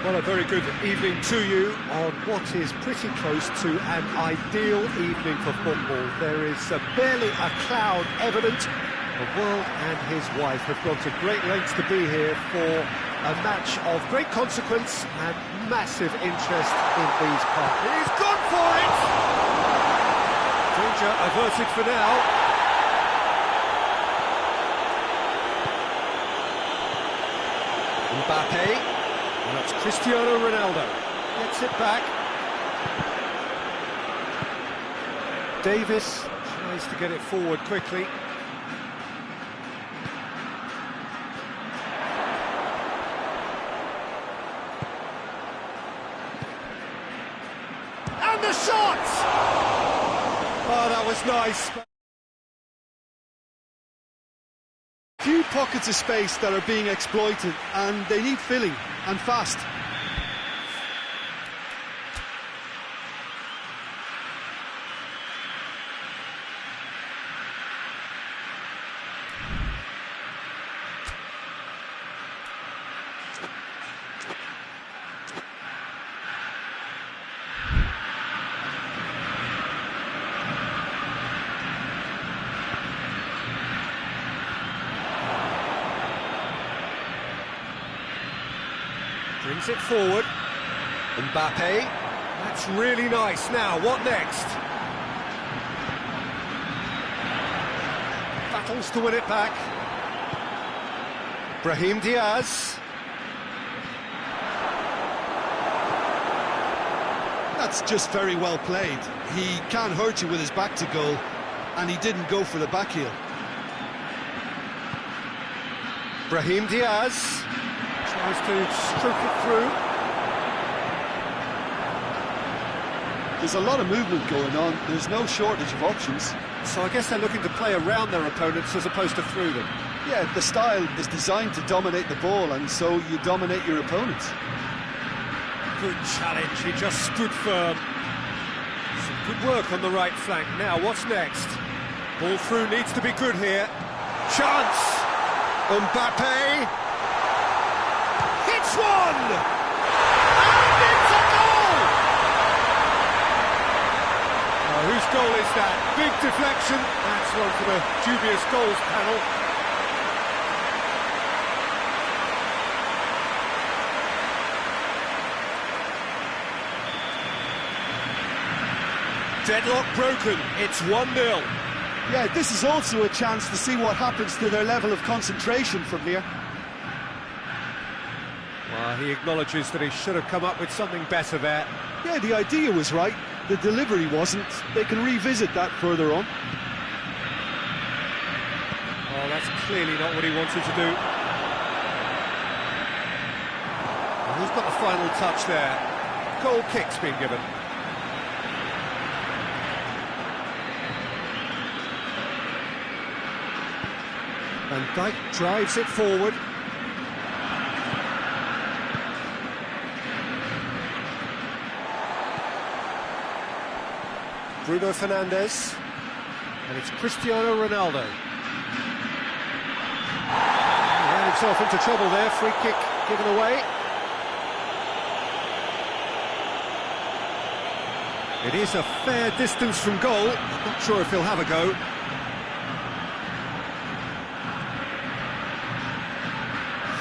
Well, a very good evening to you on what is pretty close to an ideal evening for football. There is barely a cloud evident, The world and his wife have gone to great lengths to be here for a match of great consequence and massive interest in these parts. He's gone for it! Danger averted for now. Mbappe, and that's Cristiano Ronaldo. Gets it back. Davis tries to get it forward quickly. And the shot! Oh, that was nice. Few pockets of space that are being exploited, and they need filling, and fast. Brings it forward. Mbappe. That's really nice. Now, what next? Battles to win it back. Brahim Diaz. That's just very well played. He can't hurt you with his back to goal, and he didn't go for the back heel. Brahim Diaz. Tries to stroke it through. There's a lot of movement going on. There's no shortage of options. So I guess they're looking to play around their opponents as opposed to through them. Yeah, the style is designed to dominate the ball, and so you dominate your opponents. Good challenge, he just stood firm. Some good work on the right flank. Now, what's next? Ball through needs to be good here. Chance! Mbappe! Hits one! And it's a goal! Whose goal is that? Big deflection. That's one for the dubious goals panel. Deadlock broken. It's 1-0. Yeah, this is also a chance to see what happens to their level of concentration from here. Well, he acknowledges that he should have come up with something better there. Yeah, the idea was right. The delivery wasn't. They can revisit that further on. Oh, that's clearly not what he wanted to do. And who's got the final touch there? Goal kick's been given. Van Dijk drives it forward. Bruno Fernandes, and it's Cristiano Ronaldo. He ran himself into trouble there, free kick given away. It is a fair distance from goal, I'm not sure if he'll have a go.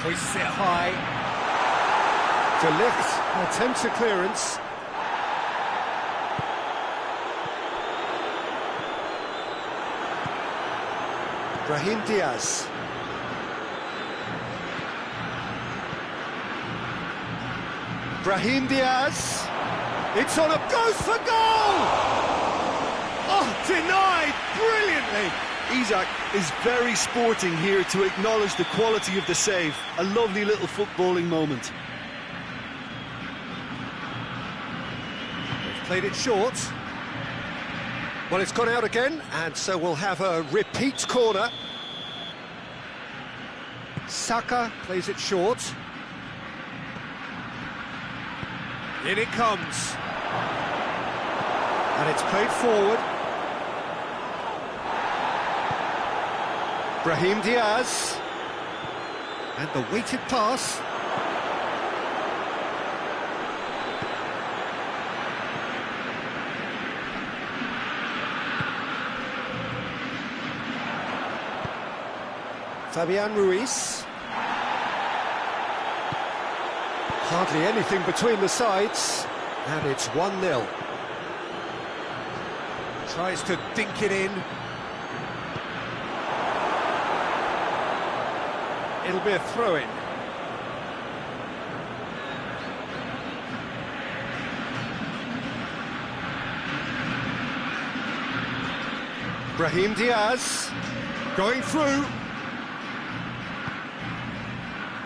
Hoists it high. De Ligt attempts a clearance. Brahim Diaz. Brahim Diaz. It's on a goes for goal! Oh, denied brilliantly. Isak is very sporting here to acknowledge the quality of the save. A lovely little footballing moment. They've played it short. Well, it's gone out again, and so we'll have a repeat corner. Saka plays it short. In it comes. And it's played forward. Brahim Diaz. And the weighted pass. Fabian Ruiz. Hardly anything between the sides, and it's 1-0. Tries to dink it in. It'll be a throw-in. Brahim Diaz going through.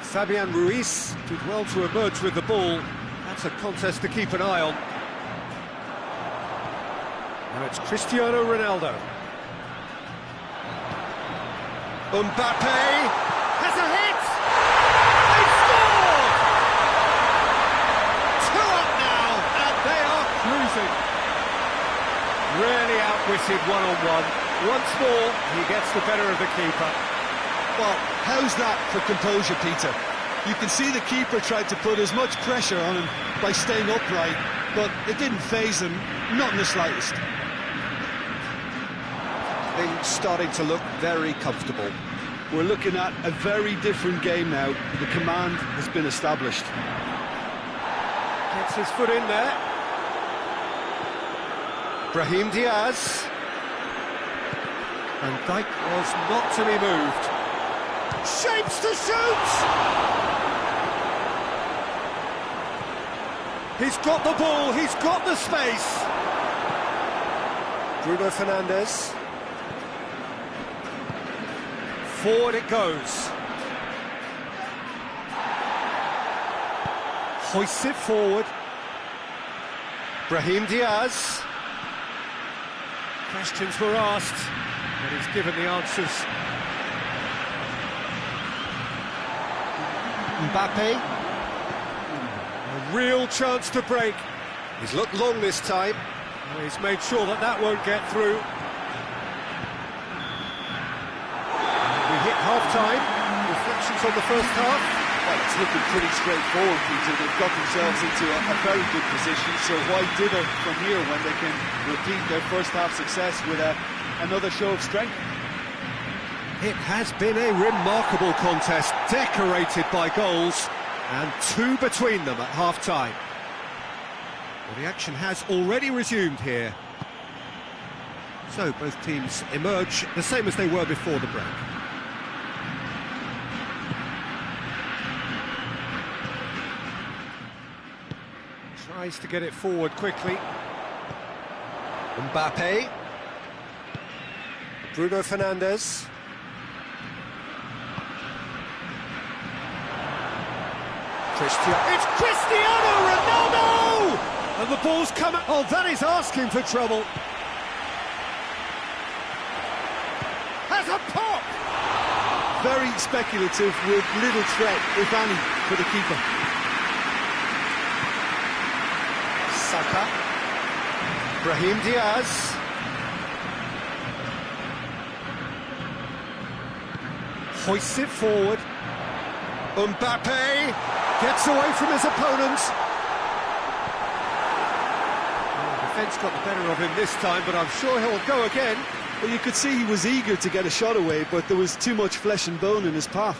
Fabian Ruiz did well to emerge with the ball. That's a contest to keep an eye on. Now it's Cristiano Ronaldo. Mbappe has a hit! They scored! 2 up now, and they are cruising. Really outwitted one-on-one. Once more, he gets the better of the keeper. Well, how's that for composure, Peter? You can see the keeper tried to put as much pressure on him by staying upright, but it didn't faze him, not in the slightest. Things starting to look very comfortable. We're looking at a very different game now. The command has been established. Gets his foot in there. Brahim Diaz. And Dijk was not to be moved. Shapes to shoot! He's got the ball, he's got the space. Bruno Fernandes. Forward it goes. Hoists it forward. Brahim Diaz. Questions were asked, but he's given the answers. Mbappe. A real chance to break. He's looked long this time. Well, he's made sure that that won't get through. We hit half-time. Reflections on the first half? Well, it's looking pretty straightforward, Peter. They've got themselves into a very good position, so why dither from here when they can repeat their first half success with another show of strength? It has been a remarkable contest, decorated by goals, and 2 between them at half-time. Well, the action has already resumed here. So both teams emerge the same as they were before the break. Tries to get it forward quickly. Mbappe. Bruno Fernandes. It's Cristiano Ronaldo! And the ball's coming. Oh, that is asking for trouble. Has a pop! Very speculative with little threat, if any, for the keeper. Saka. Brahim Diaz. Hoists it forward. Mbappe gets away from his opponent. Well, the defence got the better of him this time, but I'm sure he'll go again. Well, you could see he was eager to get a shot away, but there was too much flesh and bone in his path.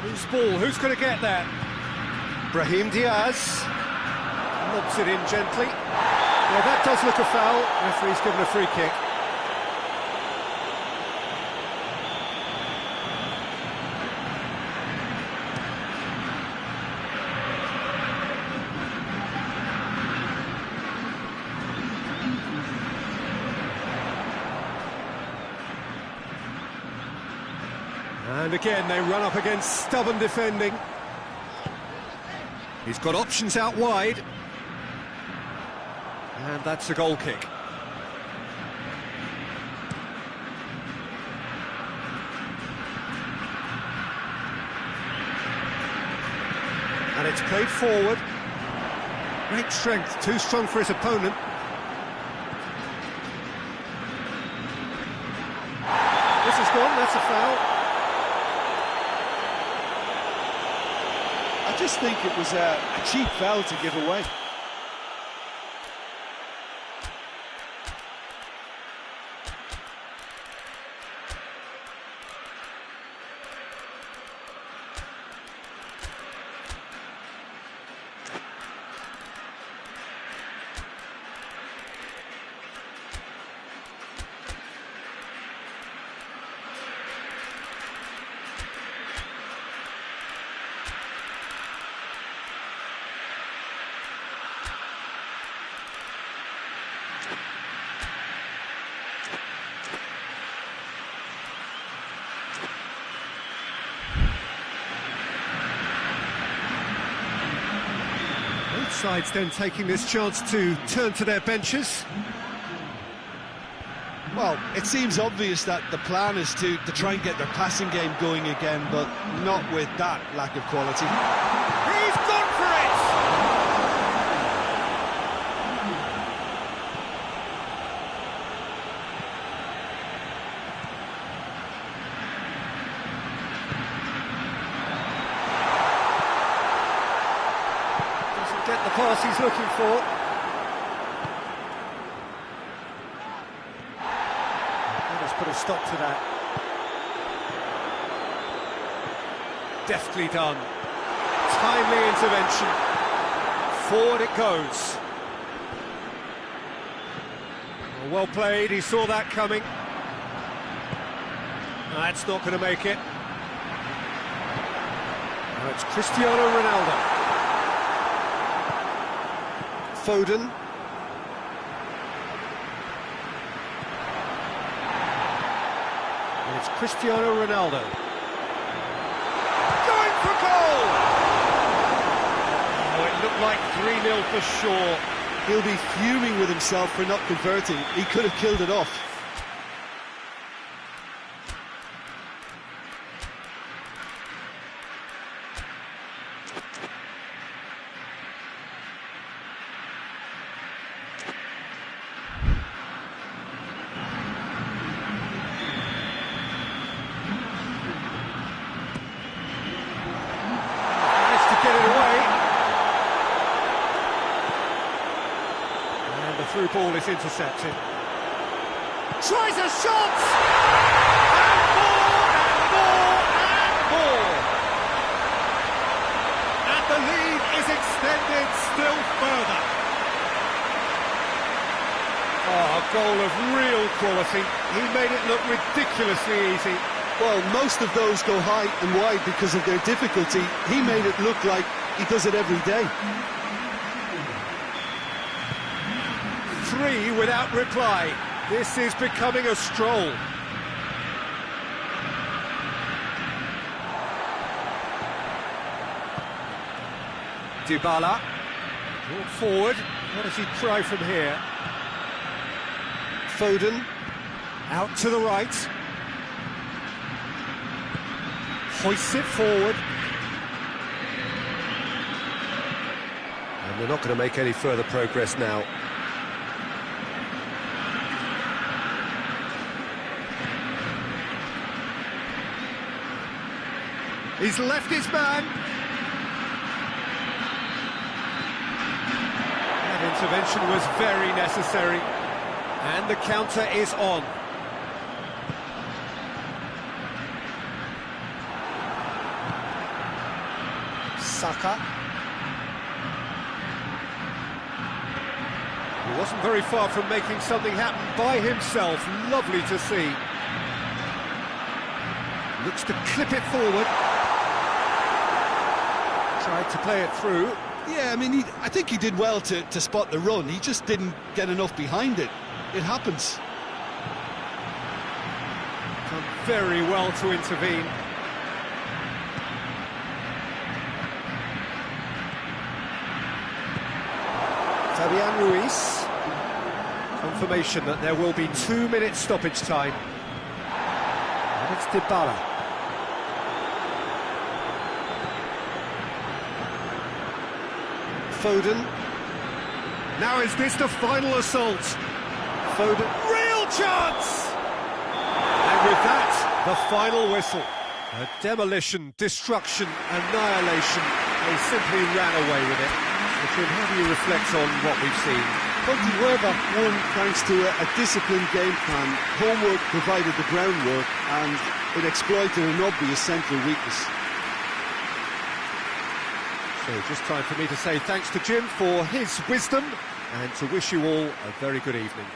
Who's ball? Who's going to get that? Brahim Diaz lobs it in gently. Yeah, that does look a foul. Referee's given a free kick. And again, they run up against stubborn defending. He's got options out wide. And that's a goal kick. And it's played forward. Great strength, too strong for his opponent. This is gone, that's a foul. I just think it was a cheap foul to give away. Sides then taking this chance to turn to their benches. Well, it seems obvious that the plan is to try and get their passing game going again, but not with that lack of quality. He's gone for it! Get the pass he's looking for. Let's put a stop to that. Deftly done. Timely intervention. Forward it goes. Well played, he saw that coming. That's not going to make it. Now it's Cristiano Ronaldo. Foden. And it's Cristiano Ronaldo. Going for goal! Oh, it looked like 3-0 for sure. He'll be fuming with himself for not converting. He could have killed it off. Through ball is intercepted. Tries a shot! And more! And the lead is extended still further. Oh, a goal of real quality. He made it look ridiculously easy. Well, most of those go high and wide because of their difficulty. He made it look like he does it every day. 3 without reply. This is becoming a stroll. Dybala. Brought forward. What does he try from here? Foden. Out to the right. Hoists it forward. And they're not going to make any further progress now. He's left his man. That intervention was very necessary. And the counter is on. Saka. He wasn't very far from making something happen by himself. Lovely to see. Looks to clip it forward. Tried to play it through. Yeah, I mean, I think he did well to spot the run. He just didn't get enough behind it. It happens. Done very well to intervene. Fabian Ruiz. Confirmation that there will be 2 minutes stoppage time. And it's Dybala. Foden. Now is this the final assault? Foden. Real chance! And with that, the final whistle. A demolition, destruction, annihilation. They simply ran away with it. But Jim, how do you reflect on what we've seen? Country Weber won thanks to a disciplined game plan. Homework provided the groundwork and it exploited an obvious central weakness. So just time for me to say thanks to Jim for his wisdom and to wish you all a very good evening.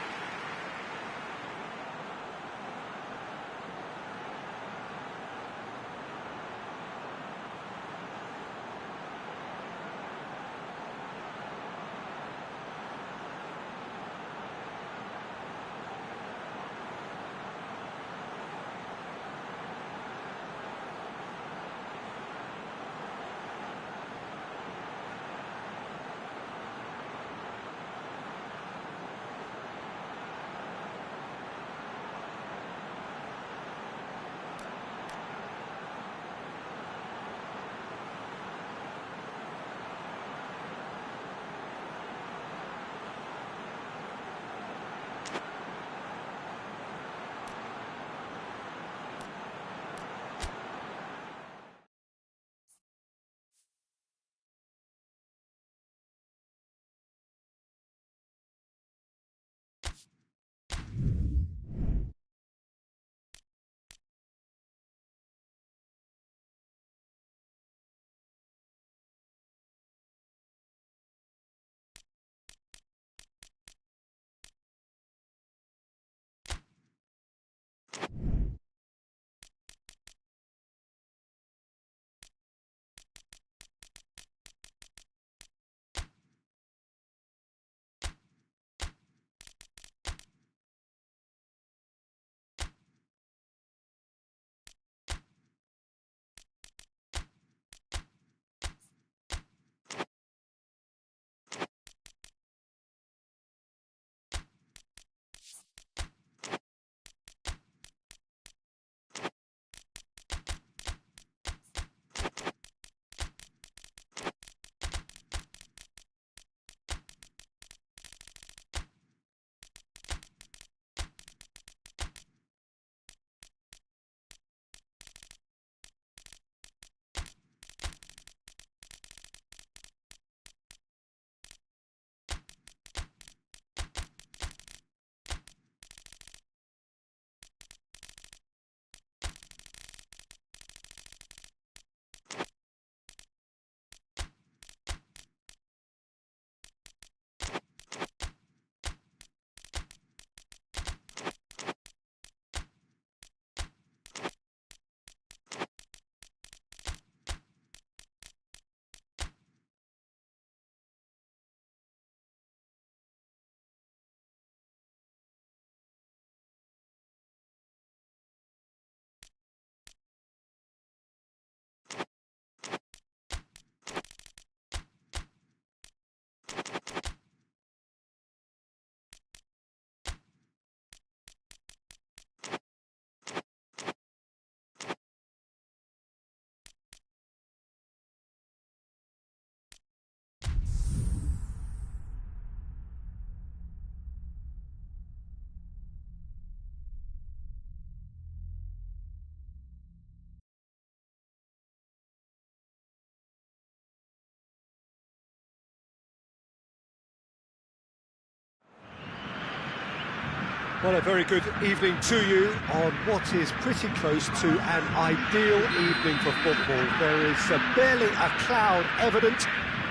Well, a very good evening to you on what is pretty close to an ideal evening for football. There is barely a cloud evident.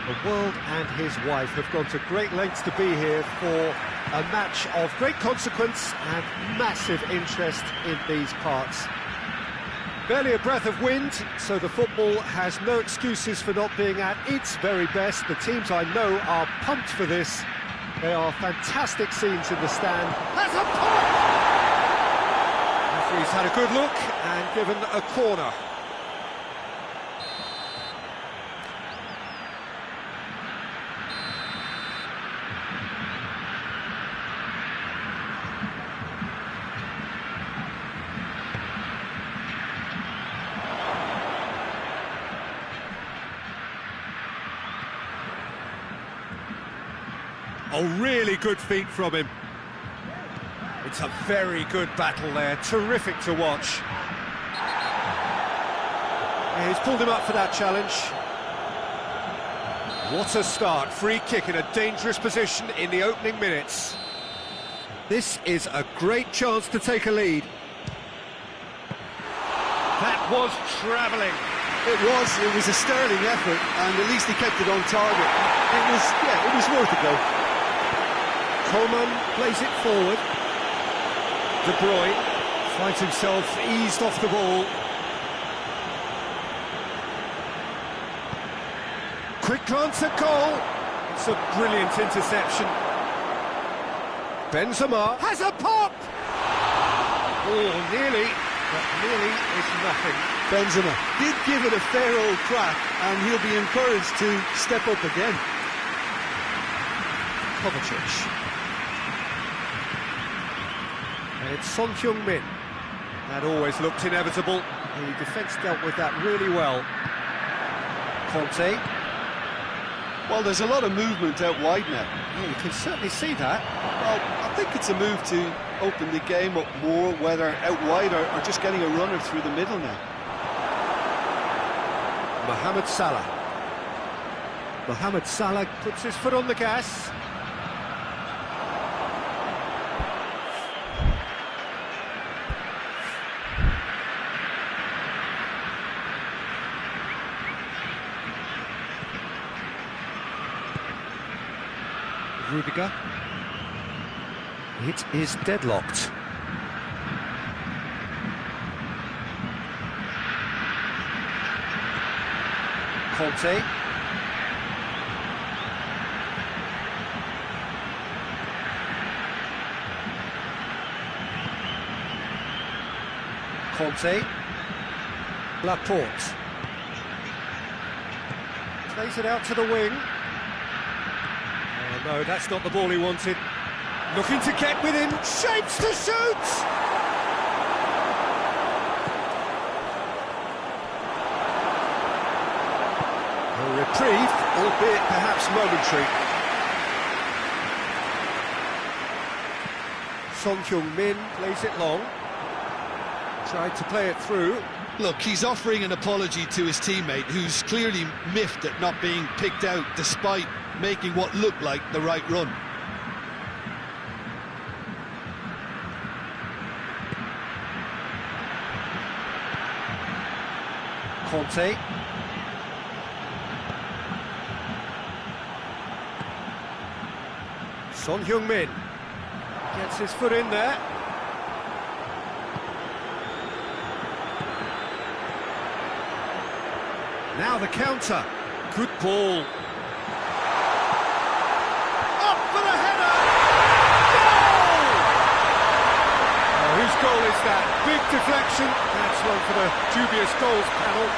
The world and his wife have gone to great lengths to be here for a match of great consequence and massive interest in these parts. Barely a breath of wind, so the football has no excuses for not being at its very best. The teams I know are pumped for this. They are fantastic scenes in the stand. That's a point! Referee's had a good look and given a corner. Oh, really good feet from him. It's a very good battle there, terrific to watch. Yeah, he's pulled him up for that challenge. What a start, free kick in a dangerous position in the opening minutes. This is a great chance to take a lead. That was travelling. It was a sterling effort, and at least he kept it on target. It was worth a go. Coleman plays it forward. De Bruyne finds himself eased off the ball. Quick glance at goal. It's a brilliant interception. Benzema has a pop! Oh, nearly, but nearly is nothing. Benzema did give it a fair old crack, and he'll be encouraged to step up again. Kovacic. And it's Son Heung-min. That always looked inevitable. The defence dealt with that really well. Conte. Well, there's a lot of movement out wide now. Yeah, you can certainly see that. Well, I think it's a move to open the game up more, whether out wide or just getting a runner through the middle now. Mohamed Salah. Mohamed Salah puts his foot on the gas. Rudiger. It is deadlocked. Conte. Conte. Laporte. Plays it out to the wing. Oh no, that's not the ball he wanted. Looking to get within, shapes to shoot! A reprieve, albeit perhaps momentary. Son Heung-min plays it long. Tried to play it through. Look, he's offering an apology to his teammate, who's clearly miffed at not being picked out despite making what looked like the right run. Conte. Son Heung-min gets his foot in there. Now the counter. Good ball. Up for the header! Goal! Oh, whose goal is that? Big deflection. That's one for the dubious goals panel.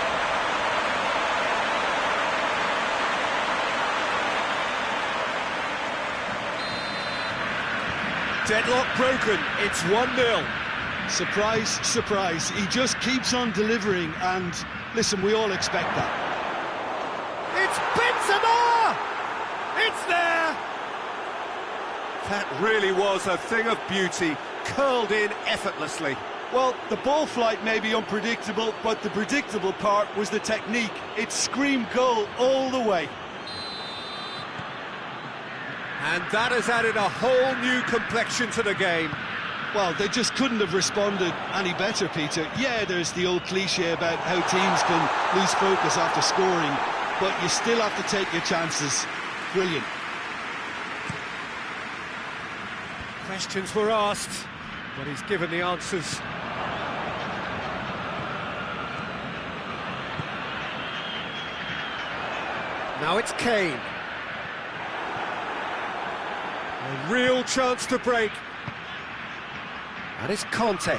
Deadlock broken. It's 1-0. Surprise, surprise. He just keeps on delivering, and listen, we all expect that. It's Benzema! It's there! That really was a thing of beauty, curled in effortlessly. Well, the ball flight may be unpredictable, but the predictable part was the technique. It screamed goal all the way. And that has added a whole new complexion to the game. Well, they just couldn't have responded any better, Peter. Yeah, there's the old cliche about how teams can lose focus after scoring, but you still have to take your chances. Brilliant. Questions were asked, but he's given the answers. Now it's Kane. A real chance to break. That is Conte.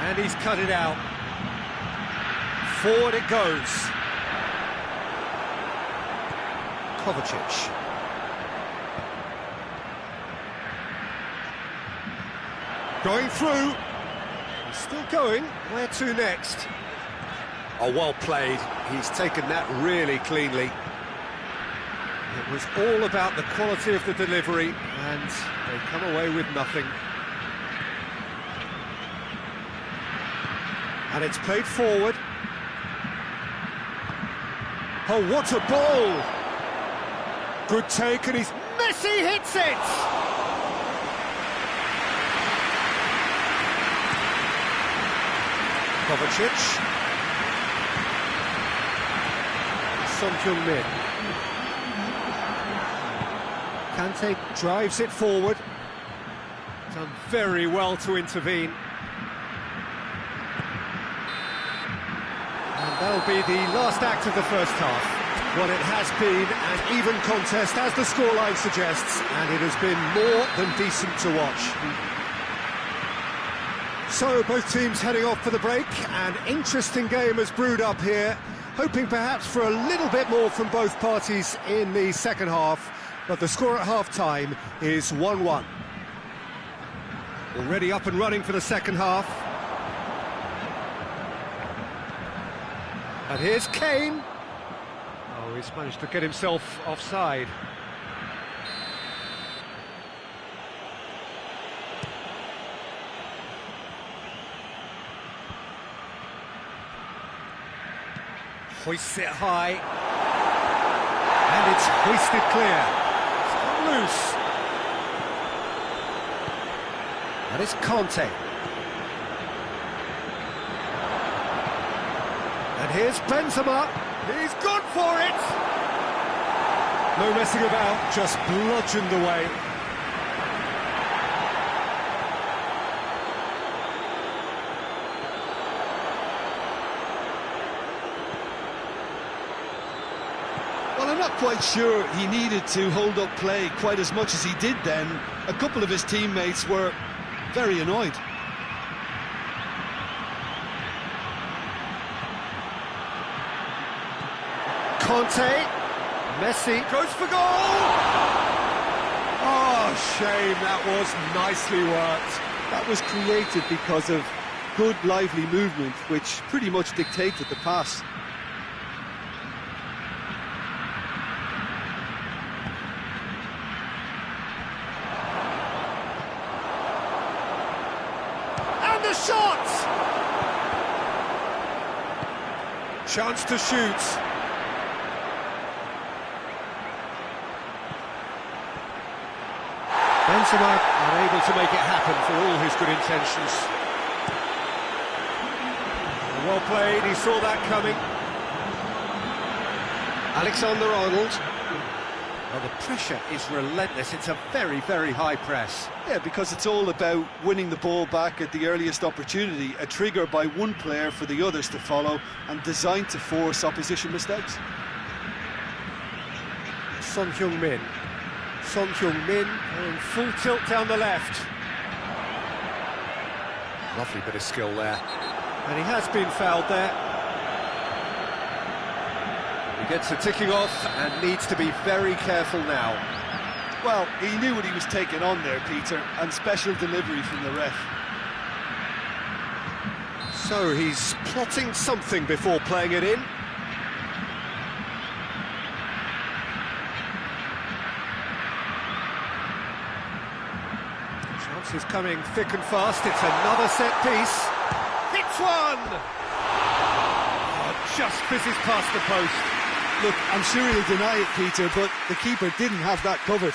And he's cut it out. Forward it goes. Kovacic. Going through. He's still going. Where to next? Oh, well played. He's taken that really cleanly. It was all about the quality of the delivery, and they come away with nothing. And it's played forward. Oh, what a ball! Good take, and Messi hits it! Kovacic. Son-Heung-min. Kante drives it forward. Done very well to intervene. And that'll be the last act of the first half. Well, it has been an even contest, as the scoreline suggests, and it has been more than decent to watch. So, both teams heading off for the break. An interesting game has brewed up here, hoping perhaps for a little bit more from both parties in the second half, but the score at half-time is 1-1. Already up and running for the second half. And here's Kane. Oh, he's managed to get himself offside. Hoists it high. And it's hoisted clear. It's come loose. That is Conte. And here's Benzema. He's gone for it! No messing about, just bludgeoned away. Well, I'm not quite sure he needed to hold up play quite as much as he did then. A couple of his teammates were very annoyed. Conte, Messi goes for goal! Oh, shame, that was nicely worked. That was created because of good, lively movement, which pretty much dictated the pass. And the shot! Chance to shoot. Benzema unable to make it happen for all his good intentions. Well played, he saw that coming. Alexander-Arnold. Well, the pressure is relentless, it's a very, very high press. Yeah, because it's all about winning the ball back at the earliest opportunity, a trigger by one player for the others to follow, and designed to force opposition mistakes. Son-Heung-min. Son-Heung-min going full tilt down the left. Lovely bit of skill there. And he has been fouled there. He gets the ticking off and needs to be very careful now. Well, he knew what he was taking on there, Peter, and special delivery from the ref. So he's plotting something before playing it in. Is coming thick and fast. It's another set piece. Hits one! Oh, just fizzes past the post. Look, I'm sure he'll deny it, Peter, but the keeper didn't have that covered.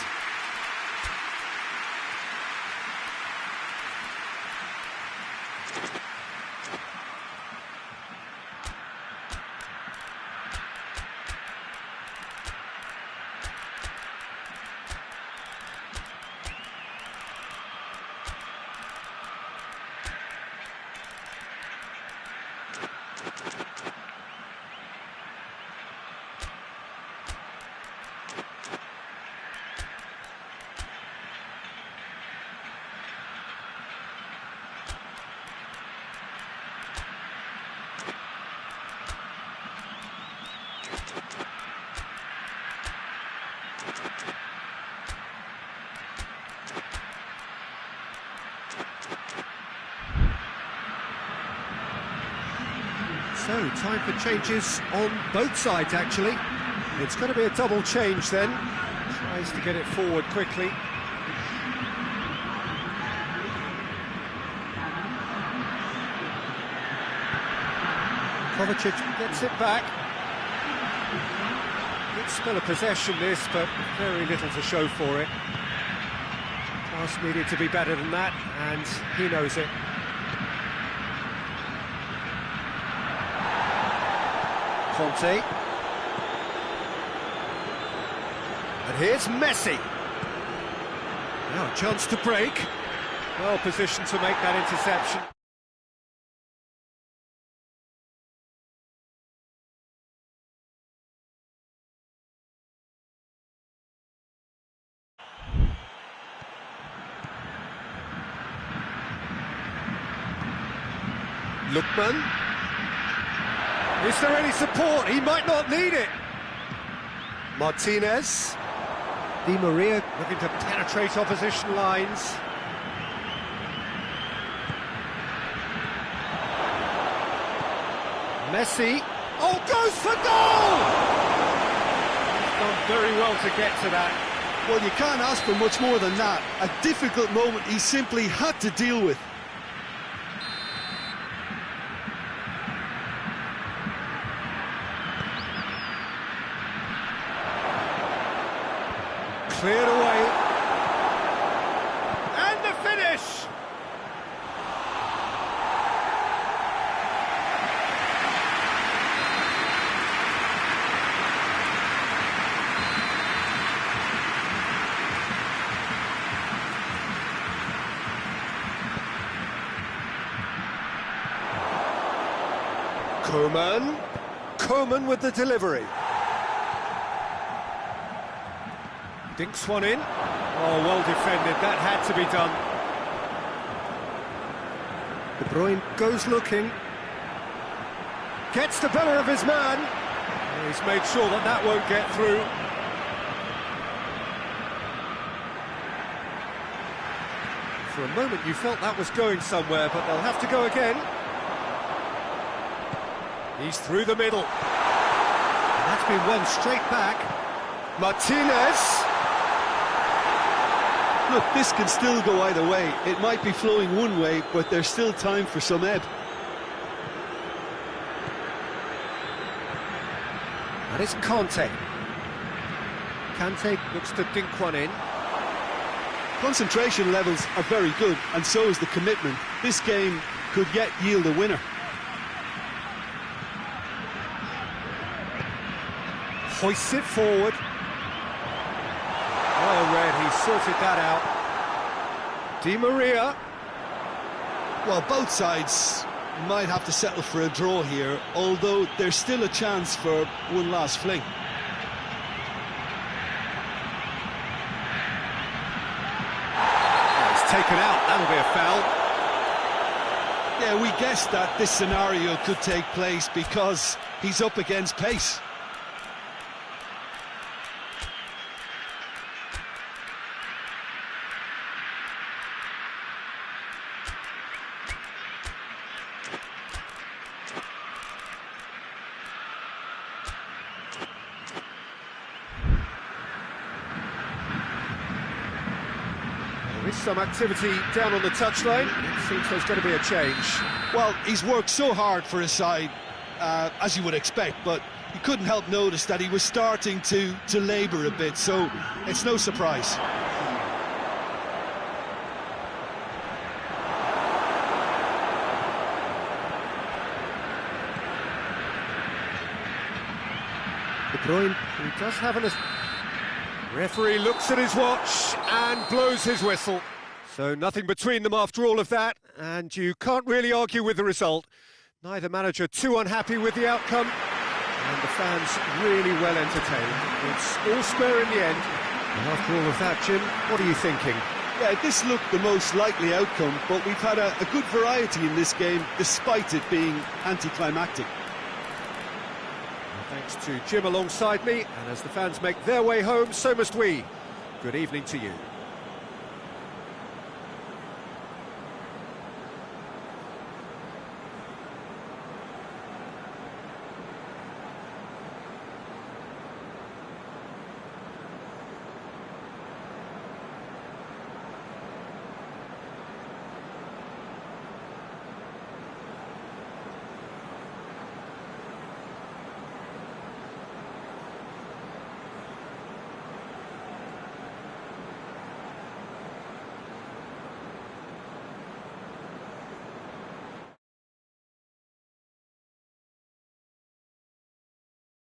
So, time for changes on both sides, actually. It's going to be a double change then. Tries to get it forward quickly. Kovacic gets it back. Good spell of possession this, but very little to show for it. Pass needed to be better than that, and he knows it. Conte. And here's Messi. Now a chance to break. Well positioned to make that interception. Lookman. Is there any support? He might not need it. Martinez. Di Maria looking to penetrate opposition lines. Messi. Oh, goes for goal! He's done very well to get to that. Well, you can't ask for much more than that. A difficult moment he simply had to deal with. Cleared away. And the finish! Koeman with the delivery. Dinks one in. Oh, well defended. That had to be done. De Bruyne goes looking. Gets the better of his man. He's made sure that that won't get through. For a moment you felt that was going somewhere, but they'll have to go again. He's through the middle. And that's been won straight back. Martinez. Look, this can still go either way. It might be flowing one way, but there's still time for some ebb. That is Conte. Kante looks to dink one in. Concentration levels are very good, and so is the commitment. This game could yet yield a winner. Hoists it forward. Well read, he sorted that out. Di Maria. Well, both sides might have to settle for a draw here, although there's still a chance for one last fling. Oh, it's taken out, that'll be a foul. Yeah, we guessed that this scenario could take place because he's up against pace. There is some activity down on the touchline. It seems there's going to be a change. Well, he's worked so hard for his side, as you would expect, but you couldn't help notice that he was starting to labour a bit, so it's no surprise. De Bruyne, who does have an... Referee looks at his watch and blows his whistle. So nothing between them after all of that, and you can't really argue with the result. Neither manager too unhappy with the outcome, and the fans really well entertained. It's all square in the end. And after all of that, Jim, what are you thinking? Yeah, this looked the most likely outcome, but we've had a good variety in this game, despite it being anticlimactic. Thanks to Jim alongside me, and as the fans make their way home, so must we. Good evening to you.